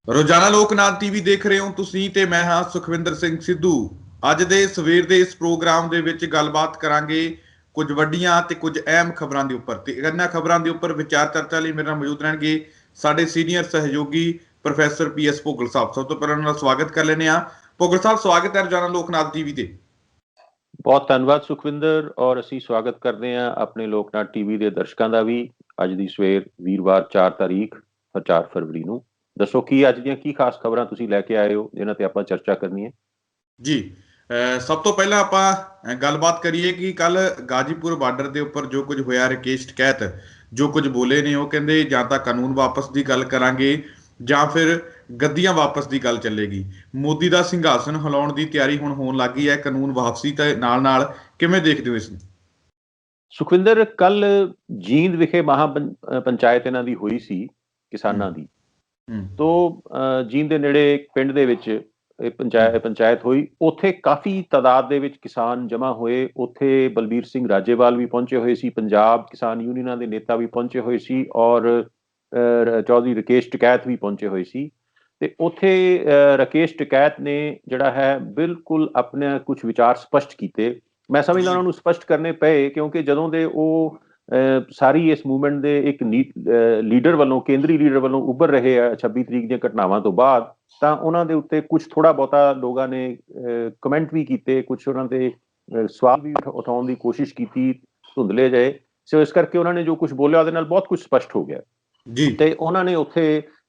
ਰੋਜ਼ਾਨਾ ਲੋਕਨਾਥ ਟੀਵੀ ਦੇਖ ਰਹੇ ਹੋ ਤੁਸੀਂ ਤੇ ਮੈਂ ਹਾਂ ਸੁਖਵਿੰਦਰ ਸਿੰਘ ਸਿੱਧੂ। ਅੱਜ ਦੇ ਸਵੇਰ ਦੇ ਇਸ ਪ੍ਰੋਗਰਾਮ ਦੇ ਵਿੱਚ ਗੱਲਬਾਤ ਕਰਾਂਗੇ ਕੁਝ ਵੱਡੀਆਂ ਤੇ ਕੁਝ ਅਹਿਮ ਖਬਰਾਂ ਦੇ ਉੱਪਰ, ਤੇ ਇਹਨਾਂ ਖਬਰਾਂ ਦੇ ਉੱਪਰ ਵਿਚਾਰ ਚਰਚਾ ਲਈ ਮੇਰੇ ਨਾਲ ਮੌਜੂਦ ਰਹਿਣਗੇ ਸਾਡੇ ਸੀਨੀਅਰ ਸਹਿਯੋਗੀ ਪ੍ਰੋਫੈਸਰ ਪੀਐਸ ਭੋਗਲ ਸਾਹਿਬ। ਸਭ ਤੋਂ ਪਹਿਲਾਂ ਉਹਨਾਂ ਦਾ ਸਵਾਗਤ ਕਰ ਲੈਂਦੇ ਹਾਂ। ਭੋਗਲ ਸਾਹਿਬ, ਸਵਾਗਤ ਹੈ ਰੋਜ਼ਾਨਾ ਲੋਕਨਾਥ ਟੀਵੀ ਤੇ। ਬਹੁਤ ਧੰਨਵਾਦ ਸੁਖਵਿੰਦਰ, ਔਰ ਅਸੀਂ ਸਵਾਗਤ ਕਰਦੇ ਹਾਂ ਆਪਣੇ ਲੋਕਨਾਥ ਟੀਵੀ ਦੇ ਦਰਸ਼ਕਾਂ ਦਾ ਵੀ। ਅੱਜ ਦੀ ਸਵੇਰ ਵੀਰਵਾਰ 4 ਫਰਵਰੀ ਨੂੰ ਦੱਸੋ ਕੀ ਅੱਜ ਦੀਆਂ ਕੀ ਖਾਸ ਖਬਰਾਂ ਤੁਸੀਂ ਲੈ ਕੇ ਆਏ ਹੋ ਜਿਨ੍ਹਾਂ ਤੇ ਆਪਾਂ ਚਰਚਾ ਕਰਨੀ ਹੈ। ਜੀ, ਸਭ ਤੋਂ ਪਹਿਲਾਂ ਆਪਾਂ ਗੱਲਬਾਤ ਕਰੀਏ ਕਿ ਕੱਲ ਗਾਜੀਪੁਰ ਬਾਰਡਰ ਦੇ ਉੱਪਰ ਜੋ ਕੁਝ ਹੋਇਆ, ਰਾਕੇਸ਼ ਟਕੈਤ ਜੋ ਕੁਝ ਬੋਲੇ ਨੇ, ਉਹ ਕਹਿੰਦੇ ਜਾਂ ਤਾਂ ਕਾਨੂੰਨ ਵਾਪਸ ਦੀ ਗੱਲ ਕਰਾਂਗੇ ਜਾਂ ਫਿਰ ਗੱਦੀਆਂ ਵਾਪਸ ਦੀ ਗੱਲ ਚੱਲੇਗੀ। ਮੋਦੀ ਦਾ ਸਿੰਘਾਸਨ ਹਿਲਾਉਣ ਦੀ ਤਿਆਰੀ ਹੁਣ ਹੋਣ ਲੱਗ ਗਈ ਹੈ ਕਾਨੂੰਨ ਵਾਪਸੀ ਤੇ ਨਾਲ ਨਾਲ। ਕਿਵੇਂ ਦੇਖਦੇ ਹੋ ਇਸ ਨੂੰ? ਸੁਖਵਿੰਦਰ, ਕੱਲ ਜੀਂਦ ਵਿਖੇ ਮਹਾ ਪੰਚਾਇਤ ਇਹਨਾਂ ਦੀ ਹੋਈ ਸੀ ਕਿਸਾਨਾਂ ਦੀ। ਤੋ ਜੀਂਦ ਦੇ ਨੇੜੇ ਇੱਕ ਪਿੰਡ ਦੇ ਵਿੱਚ ਇਹ ਪੰਚਾਇਤ ਹੋਈ। ਉੱਥੇ ਕਾਫੀ ਤਾਦਾਦ ਦੇ ਵਿੱਚ ਕਿਸਾਨ ਜਮ੍ਹਾਂ ਹੋਏ। ਉੱਥੇ ਬਲਬੀਰ ਸਿੰਘ ਰਾਜੇਵਾਲ ਵੀ ਪਹੁੰਚੇ ਹੋਏ ਸੀ, ਪੰਜਾਬ ਕਿਸਾਨ ਯੂਨੀਅਨਾਂ ਦੇ ਨੇਤਾ ਵੀ ਪਹੁੰਚੇ ਹੋਏ ਸੀ, ਔਰ ਚੌਧਰੀ ਰਾਕੇਸ਼ ਟਕੈਤ ਵੀ ਪਹੁੰਚੇ ਹੋਏ ਸੀ। ਤੇ ਉੱਥੇ ਰਾਕੇਸ਼ ਟਕੈਤ ਨੇ ਜਿਹੜਾ ਹੈ ਬਿਲਕੁਲ ਆਪਣੇ ਕੁਝ ਵਿਚਾਰ ਸਪਸ਼ਟ ਕੀਤੇ। ਮੈਂ ਸਮਝਦਾ ਉਹਨਾਂ ਨੂੰ ਸਪਸ਼ਟ ਕਰਨੇ ਪਏ ਕਿਉਂਕਿ ਜਦੋਂ ਦੇ ਉਹ ਸਾਰੀ ਇਸ ਮੂਵਮੈਂਟ ਦੇ ਇੱਕ ਲੀਡਰ ਵੱਲੋਂ, ਕੇਂਦਰੀ ਲੀਡਰ ਵੱਲੋਂ ਉੱਭਰ ਰਹੇ ਆ 26 ਤਰੀਕ ਦੀਆਂ ਘਟਨਾਵਾਂ ਤੋਂ ਬਾਅਦ, ਤਾਂ ਉਹਨਾਂ ਦੇ ਉੱਤੇ ਕੁਝ ਥੋੜਾ ਬਹੁਤਾ ਲੋਕਾਂ ਨੇ ਕਮੈਂਟ ਵੀ ਕੀਤੇ, ਕੁਝ ਉਹਨਾਂ ਦੇ ਸਵਾਲ ਵੀ ਉਠਾਉਣ ਦੀ ਕੋਸ਼ਿਸ਼ ਕੀਤੀ ਧੁੰਦਲੇ ਜਿਹੇ। ਸੋ ਇਸ ਕਰਕੇ ਉਹਨਾਂ ਨੇ ਜੋ ਕੁਝ ਬੋਲਿਆ ਉਹਦੇ ਨਾਲ ਬਹੁਤ ਕੁਝ ਸਪਸ਼ਟ ਹੋ ਗਿਆ ਜੀ। ਤੇ ਉਹਨਾਂ ਨੇ ਉੱਥੇ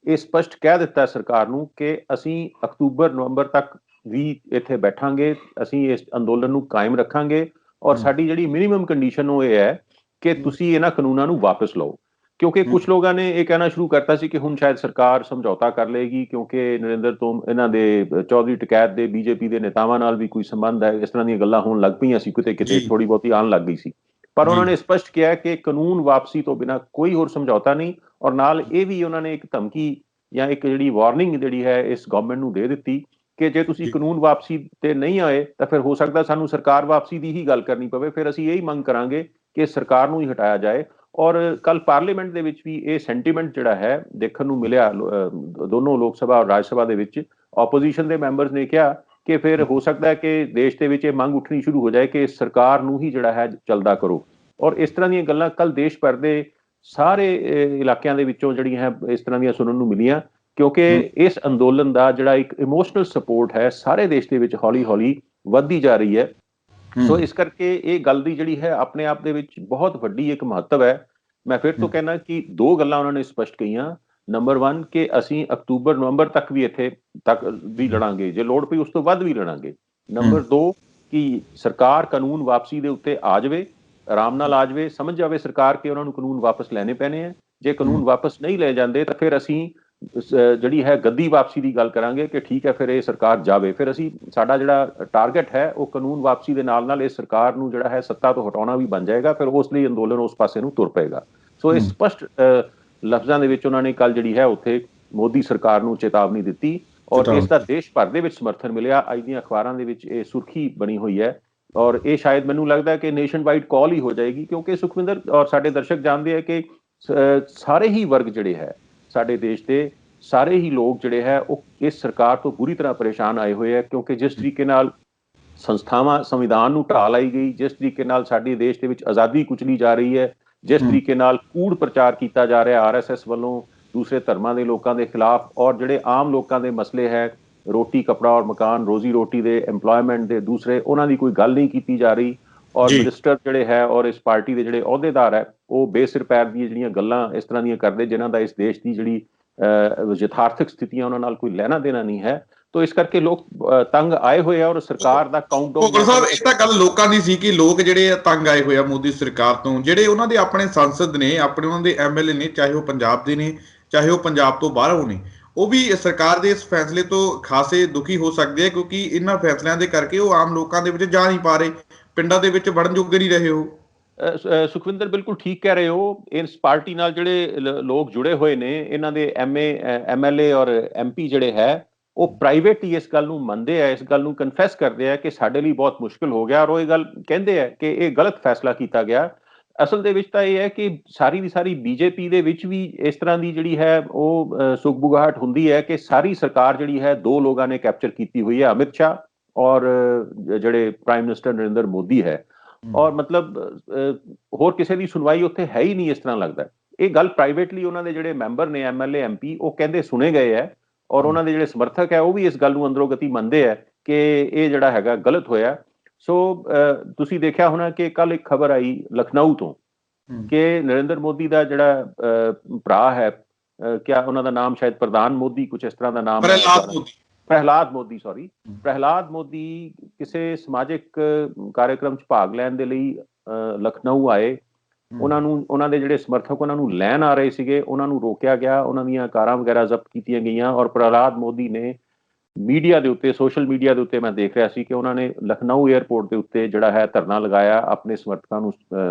ਇਹ ਸਪਸ਼ਟ ਕਹਿ ਦਿੱਤਾ ਸਰਕਾਰ ਨੂੰ ਕਿ ਅਸੀਂ ਅਕਤੂਬਰ ਨਵੰਬਰ ਤੱਕ ਵੀ ਇੱਥੇ ਬੈਠਾਂਗੇ, ਅਸੀਂ ਇਸ ਅੰਦੋਲਨ ਨੂੰ ਕਾਇਮ ਰੱਖਾਂਗੇ, ਔਰ ਸਾਡੀ ਜਿਹੜੀ ਮਿਨੀਮਮ ਕੰਡੀਸ਼ਨ ਉਹ ਇਹ ਹੈ ਕਿ ਤੁਸੀਂ ਇਹਨਾਂ ਕਾਨੂੰਨਾਂ ਨੂੰ ਵਾਪਸ ਲਓ। ਕਿਉਂਕਿ ਕੁਝ ਲੋਕਾਂ ਨੇ ਇਹ ਕਹਿਣਾ ਸ਼ੁਰੂ ਕਰਤਾ ਸੀ ਕਿ ਹੁਣ ਸ਼ਾਇਦ ਸਰਕਾਰ ਸਮਝੌਤਾ ਕਰ ਲਏਗੀ ਕਿਉਂਕਿ ਨਰਿੰਦਰ ਤੋਂ ਇਹਨਾਂ ਦੇ ਚੌਧਰੀ ਟਕੈਤ ਦੇ ਬੀਜੇਪੀ ਦੇ ਨੇਤਾਵਾਂ ਨਾਲ ਵੀ ਕੋਈ ਸੰਬੰਧ ਹੈ, ਇਸ ਤਰ੍ਹਾਂ ਦੀਆਂ ਗੱਲਾਂ ਹੋਣ ਲੱਗ ਪਈਆਂ ਸੀ, ਕਿਤੇ ਕਿਤੇ ਥੋੜੀ ਬਹੁਤੀ ਆਉਣ ਲੱਗ ਗਈ ਸੀ। ਪਰ ਉਹਨਾਂ ਨੇ ਸਪਸ਼ਟ ਕਿਹਾ ਕਿ ਕਾਨੂੰਨ ਵਾਪਸੀ ਤੋਂ ਬਿਨਾਂ ਕੋਈ ਹੋਰ ਸਮਝੌਤਾ ਨਹੀਂ, ਔਰ ਨਾਲ ਇਹ ਵੀ ਉਹਨਾਂ ਨੇ ਇੱਕ ਧਮਕੀ ਜਾਂ ਇੱਕ ਜਿਹੜੀ ਵਾਰਨਿੰਗ ਜਿਹੜੀ ਹੈ ਇਸ ਗਵਰਨਮੈਂਟ ਨੂੰ ਦੇ ਦਿੱਤੀ ਕਿ ਜੇ ਤੁਸੀਂ ਕਾਨੂੰਨ ਵਾਪਸੀ ਤੇ ਨਹੀਂ ਆਏ ਤਾਂ ਫਿਰ ਹੋ ਸਕਦਾ ਸਾਨੂੰ ਸਰਕਾਰ ਵਾਪਸੀ ਦੀ ਹੀ ਗੱਲ ਕਰਨੀ ਪਵੇ। ਫਿਰ ਅਸੀਂ ਇਹੀ ਮੰਗ ਕਰਾਂਗੇ ਕਿ ਸਰਕਾਰ ਨੂੰ ਹੀ ਹਟਾਇਆ ਜਾਏ। ਔਰ ਕੱਲ ਪਾਰਲੀਮੈਂਟ ਦੇ ਵਿੱਚ ਵੀ ਇਹ ਸੈਂਟੀਮੈਂਟ ਜਿਹੜਾ ਹੈ ਦੇਖਣ ਨੂੰ ਮਿਲਿਆ। ਦੋਨੋਂ ਲੋਕ ਸਭਾ ਔਰ ਰਾਜ ਸਭਾ ਦੇ ਵਿੱਚ ਆਪੋਜੀਸ਼ਨ ਦੇ ਮੈਂਬਰਸ ਨੇ ਕਿਹਾ ਕਿ ਫਿਰ ਹੋ ਸਕਦਾ ਹੈ ਕਿ ਦੇਸ਼ ਦੇ ਵਿੱਚ ਇਹ ਮੰਗ ਉੱਠਣੀ ਸ਼ੁਰੂ ਹੋ ਜਾਏ ਕਿ ਸਰਕਾਰ ਨੂੰ ਹੀ ਜਿਹੜਾ ਹੈ ਚੱਲਦਾ ਕਰੋ। ਔਰ ਇਸ ਤਰ੍ਹਾਂ ਦੀਆਂ ਗੱਲਾਂ ਕੱਲ ਦੇਸ਼ ਭਰ ਦੇ ਸਾਰੇ ਇਲਾਕਿਆਂ ਦੇ ਵਿੱਚੋਂ ਜਿਹੜੀਆਂ ਹੈ ਇਸ ਤਰ੍ਹਾਂ ਦੀਆਂ ਸੁਣਨ ਨੂੰ ਮਿਲੀਆਂ, ਕਿਉਂਕਿ ਇਸ ਅੰਦੋਲਨ ਦਾ ਜਿਹੜਾ ਇੱਕ ਇਮੋਸ਼ਨਲ ਸਪੋਰਟ ਹੈ ਸਾਰੇ ਦੇਸ਼ ਦੇ ਵਿੱਚ ਹੌਲੀ ਹੌਲੀ ਵੱਧਦੀ ਜਾ ਰਹੀ ਹੈ। ਸੋ ਇਸ ਕਰਕੇ ਇਹ ਗੱਲ ਦੀ ਜਿਹੜੀ ਹੈ ਆਪਣੇ ਆਪ ਦੇ ਵਿੱਚ ਬਹੁਤ ਵੱਡੀ ਇੱਕ ਮਹੱਤਵ ਹੈ। ਮੈਂ ਫਿਰ ਤੋਂ ਕਹਿਣਾ ਕਿ ਦੋ ਗੱਲਾਂ ਉਹਨਾਂ ਨੇ ਸਪਸ਼ਟ ਕਹੀਆਂ। ਨੰਬਰ 1 ਕਿ ਅਸੀਂ ਅਕਤੂਬਰ ਨਵੰਬਰ ਤੱਕ ਵੀ ਇੱਥੇ ਤੱਕ ਵੀ ਲੜਾਂਗੇ, ਜੇ ਲੋੜ ਪਈ ਉਸ ਤੋਂ ਵੱਧ ਵੀ ਲੜਾਂਗੇ। ਨੰਬਰ 2 ਕਿ ਸਰਕਾਰ ਕਾਨੂੰਨ ਵਾਪਸੀ ਦੇ ਉੱਤੇ ਆ ਜਾਵੇ, ਆਰਾਮ ਨਾਲ ਆ ਜਾਵੇ, ਸਮਝ ਜਾਵੇ ਸਰਕਾਰ ਕਿ ਉਹਨਾਂ ਨੂੰ ਕਾਨੂੰਨ ਵਾਪਸ ਲੈਣੇ ਪੈਣੇ ਆ। ਜੇ ਕਾਨੂੰਨ ਵਾਪਸ ਨਹੀਂ ਲੈ ਜਾਂਦੇ ਤਾਂ ਫਿਰ ਅਸੀਂ ਜਿਹੜੀ ਹੈ ਗੱਦੀ ਵਾਪਸੀ ਦੀ ਗੱਲ ਕਰਾਂਗੇ ਕਿ ਠੀਕ ਹੈ ਫਿਰ ਇਹ ਸਰਕਾਰ ਜਾਵੇ। ਫਿਰ ਅਸੀਂ ਸਾਡਾ ਜਿਹੜਾ ਟਾਰਗੇਟ ਹੈ ਉਹ ਕਾਨੂੰਨ ਵਾਪਸੀ ਦੇ ਨਾਲ ਨਾਲ ਇਸ ਸਰਕਾਰ ਨੂੰ ਜਿਹੜਾ ਹੈ ਸੱਤਾ ਤੋਂ ਹਟਾਉਣਾ ਵੀ ਬਣ ਜਾਏਗਾ। ਫਿਰ ਉਸ ਲਈ ਅੰਦੋਲਨ ਉਸ ਪਾਸੇ ਨੂੰ ਤੁਰ ਪਏਗਾ। ਸੋ ਇਹ ਸਪਸ਼ਟ ਲਫ਼ਜ਼ਾਂ ਦੇ ਵਿੱਚ ਉਹਨਾਂ ਨੇ ਕੱਲ ਜਿਹੜੀ ਹੈ ਉੱਥੇ ਮੋਦੀ ਸਰਕਾਰ ਨੂੰ ਚੇਤਾਵਨੀ ਦਿੱਤੀ, ਔਰ ਇਸ ਦਾ ਦੇਸ਼ ਭਰ ਦੇ ਵਿੱਚ ਸਮਰਥਨ ਮਿਲਿਆ। ਅੱਜ ਦੀਆਂ ਅਖਬਾਰਾਂ ਦੇ ਵਿੱਚ ਇਹ ਸੁਰਖੀ ਬਣੀ ਹੋਈ ਹੈ, ਔਰ ਇਹ ਸ਼ਾਇਦ ਮੈਨੂੰ ਲੱਗਦਾ ਕਿ ਨੇਸ਼ਨ ਵਾਈਡ ਕਾਲ ਹੀ ਹੋ ਜਾਏਗੀ। ਕਿਉਂਕਿ ਸੁਖਵਿੰਦਰ ਔਰ ਸਾਡੇ ਦਰਸ਼ਕ ਜਾਣਦੇ ਆ ਕਿ ਸਾਰੇ ਹੀ ਵਰਗ ਜਿਹੜੇ ਹੈ ਸਾਡੇ ਦੇਸ਼ ਦੇ, ਸਾਰੇ ਹੀ ਲੋਕ ਜਿਹੜੇ ਹੈ ਉਹ ਇਸ ਸਰਕਾਰ ਤੋਂ ਬੁਰੀ ਤਰ੍ਹਾਂ ਪਰੇਸ਼ਾਨ ਆਏ ਹੋਏ ਹੈ। ਕਿਉਂਕਿ ਜਿਸ ਤਰੀਕੇ ਨਾਲ ਸੰਸਥਾਵਾਂ ਸੰਵਿਧਾਨ ਨੂੰ ਢਾਹ ਲਾਈ ਗਈ, ਜਿਸ ਤਰੀਕੇ ਨਾਲ ਸਾਡੇ ਦੇਸ਼ ਦੇ ਵਿੱਚ ਆਜ਼ਾਦੀ ਕੁਚਲੀ ਜਾ ਰਹੀ ਹੈ, ਜਿਸ ਤਰੀਕੇ ਨਾਲ ਕੂੜ ਪ੍ਰਚਾਰ ਕੀਤਾ ਜਾ ਰਿਹਾ RSS ਵੱਲੋਂ ਦੂਸਰੇ ਧਰਮਾਂ ਦੇ ਲੋਕਾਂ ਦੇ ਖਿਲਾਫ, ਔਰ ਜਿਹੜੇ ਆਮ ਲੋਕਾਂ ਦੇ ਮਸਲੇ ਹੈ ਰੋਟੀ ਕੱਪੜਾ ਔਰ ਮਕਾਨ, ਰੋਜ਼ੀ ਰੋਟੀ ਦੇ, ਐਮਪਲੋਇਮੈਂਟ ਦੇ, ਦੂਸਰੇ ਉਹਨਾਂ ਦੀ ਕੋਈ ਗੱਲ ਨਹੀਂ ਕੀਤੀ ਜਾ ਰਹੀ। ਔਰ ਮਿਨਿਸਟਰ ਜਿਹੜੇ ਹੈ ਔਰ ਇਸ ਪਾਰਟੀ ਦੇ ਜਿਹੜੇ ਅਹੁਦੇਦਾਰ ਹੈ ਉਹ ਬੇਸਿਰ ਪੈਰ ਦੀਆਂ ਜਿਹੜੀਆਂ ਗੱਲਾਂ ਇਸ ਤਰ੍ਹਾਂ ਦੀਆਂ ਕਰਦੇ ਜਿਨ੍ਹਾਂ ਦਾ ਇਸ ਦੇਸ਼ ਦੀ ਜਿਹੜੀ ਯਥਾਰਥਕ ਸਥਿਤੀਆਂ ਉਹਨਾਂ ਨਾਲ ਕੋਈ ਲੈਣਾ ਦੇਣਾ ਨਹੀਂ ਹੈ। ਤੋ ਇਸ ਕਰਕੇ ਲੋਕ ਤੰਗ ਆਏ ਹੋਏ ਆ, ਔਰ ਸਰਕਾਰ ਦਾ ਕਾਊਂਟਡਾਊਨ ਸਾਹਿਬ ਇਹ ਤਾਂ ਗੱਲ ਲੋਕਾਂ ਦੀ ਸੀ ਕਿ ਲੋਕ ਜਿਹੜੇ ਤੰਗ ਆਏ ਹੋਏ ਆ ਮੋਦੀ ਸਰਕਾਰ ਤੋਂ। ਜਿਹੜੇ ਉਹਨਾਂ ਦੇ ਆਪਣੇ ਸੰਸਦ ਨੇ, ਆਪਣੇ ਉਹਨਾਂ ਦੇ MLA ਨੇ, ਚਾਹੇ ਉਹ ਪੰਜਾਬ ਦੇ ਨੇ ਚਾਹੇ ਉਹ ਪੰਜਾਬ ਤੋਂ ਬਾਹਰੋਂ ਨੇ, ਉਹ ਵੀ ਸਰਕਾਰ ਦੇ ਇਸ ਫੈਸਲੇ ਤੋਂ ਖਾਸੇ ਦੁਖੀ ਹੋ ਸਕਦੇ ਆ ਕਿਉਂਕਿ ਇਹਨਾਂ ਫੈਸਲਿਆਂ ਦੇ ਕਰਕੇ ਉਹ ਆਮ ਲੋਕਾਂ ਦੇ ਵਿੱਚ ਜਾ ਨਹੀਂ ਪਾ ਰਹੇ, ਪਿੰਡਾਂ ਦੇ ਵਿੱਚ ਵੜਨ ਜੋਗੇ ਨਹੀਂ ਰਹੇ। ਉਹ ਸੁਖਵਿੰਦਰ ਬਿਲਕੁਲ ਠੀਕ ਕਹਿ ਰਹੇ ਹੋ। ਇਸ ਪਾਰਟੀ ਨਾਲ ਜਿਹੜੇ ਲੋਕ ਜੁੜੇ ਹੋਏ ਨੇ, ਇਹਨਾਂ ਦੇ MLA ਔਰ MP ਜਿਹੜੇ ਹੈ ਉਹ ਪ੍ਰਾਈਵੇਟ ਹੀ ਇਸ ਗੱਲ ਨੂੰ ਮੰਨਦੇ ਆ, ਇਸ ਗੱਲ ਨੂੰ ਕਨਫੈਸ ਕਰਦੇ ਆ ਕਿ ਸਾਡੇ ਲਈ ਬਹੁਤ ਮੁਸ਼ਕਿਲ ਹੋ ਗਿਆ, ਔਰ ਉਹ ਇਹ ਗੱਲ ਕਹਿੰਦੇ ਆ ਕਿ ਇਹ ਗਲਤ ਫੈਸਲਾ ਕੀਤਾ ਗਿਆ। ਅਸਲ ਦੇ ਵਿੱਚ ਤਾਂ ਇਹ ਹੈ ਕਿ ਸਾਰੀ ਦੀ ਸਾਰੀ ਬੀਜੇਪੀ ਦੇ ਵਿੱਚ ਵੀ ਇਸ ਤਰ੍ਹਾਂ ਦੀ ਜਿਹੜੀ ਹੈ ਉਹ ਸੁਖਬੁਗਾਹਟ ਹੁੰਦੀ ਹੈ ਕਿ ਸਾਰੀ ਸਰਕਾਰ ਜਿਹੜੀ ਹੈ ਦੋ ਲੋਕਾਂ ਨੇ ਕੈਪਚਰ ਕੀਤੀ ਹੋਈ ਹੈ, ਅਮਿਤ ਸ਼ਾਹ ਔਰ ਜਿਹੜੇ ਪ੍ਰਾਈਮ ਮਿਨਿਸਟਰ ਨਰਿੰਦਰ ਮੋਦੀ ਹੈ। ਔਰ ਮਤਲਬ ਹੋਰ ਕਿਸੇ ਦੀ ਸੁਣਵਾਈ ਉੱਥੇ ਹੈ ਹੀ ਨਹੀਂ ਇਸ ਤਰ੍ਹਾਂ ਲੱਗਦਾ। ਇਹ ਗੱਲ ਪ੍ਰਾਈਵੇਟਲੀ ਉਹਨਾਂ ਦੇ ਜਿਹੜੇ ਮੈਂਬਰ ਨੇ ਐਮਐਲਏ ਐਮਪੀ ਉਹ ਕਹਿੰਦੇ ਸੁਣੇ ਗਏ ਹੈ, ਔਰ ਉਹਨਾਂ ਦੇ ਜਿਹੜੇ ਸਮਰਥਕ ਹੈ ਉਹ ਵੀ ਇਸ ਗੱਲ ਨੂੰ ਅੰਦਰੋਂ ਗਤੀ ਮੰਨਦੇ ਹੈ ਕਿ ਇਹ ਜਿਹੜਾ ਹੈਗਾ ਗਲਤ ਹੋਇਆ। ਸੋ ਤੁਸੀਂ ਦੇਖਿਆ ਹੋਣਾ ਕਿ ਕੱਲ ਇੱਕ ਖਬਰ ਆਈ ਲਖਨਊ ਤੋਂ ਕਿ ਨਰਿੰਦਰ ਮੋਦੀ ਦਾ ਜਿਹੜਾ ਭਰਾ ਹੈ, ਕਿਆ ਉਹਨਾਂ ਦਾ ਨਾਮ ਸ਼ਾਇਦ ਪ੍ਰਧਾਨ ਮੋਦੀ ਕੁਝ ਇਸ ਤਰ੍ਹਾਂ ਦਾ ਨਾਮ ਹੈ, ਪ੍ਰਹਿਲਾਦ ਮੋਦੀ ਕਿਸੇ ਸਮਾਜਿਕ ਕਾਰਜਕ੍ਰਮ 'ਚ ਭਾਗ ਲੈਣ ਦੇ ਲਈ ਲਖਨਊ ਆਏ। ਉਹਨਾਂ ਦੇ ਜਿਹੜੇ ਸਮਰਥਕ ਉਹਨਾਂ ਨੂੰ ਲੈਣ ਆ ਰਹੇ ਸੀਗੇ, ਉਹਨਾਂ ਨੂੰ ਰੋਕਿਆ ਗਿਆ, ਉਹਨਾਂ ਦੀਆਂ ਕਾਰਾਂ ਵਗੈਰਾ ਜ਼ਬਤ ਕੀਤੀਆਂ ਗਈਆਂ। ਔਰ ਪ੍ਰਹਿਲਾਦ ਮੋਦੀ ਨੇ ਮੀਡੀਆ ਦੇ ਉੱਤੇ, ਸੋਸ਼ਲ ਮੀਡੀਆ ਦੇ ਉੱਤੇ ਮੈਂ ਦੇਖ ਰਿਹਾ ਸੀ ਕਿ ਉਹਨਾਂ ਨੇ ਲਖਨਊ ਏਅਰਪੋਰਟ ਦੇ ਉੱਤੇ ਜਿਹੜਾ ਹੈ ਧਰਨਾ ਲਗਾਇਆ ਆਪਣੇ ਸਮਰਥਕਾਂ ਨੂੰ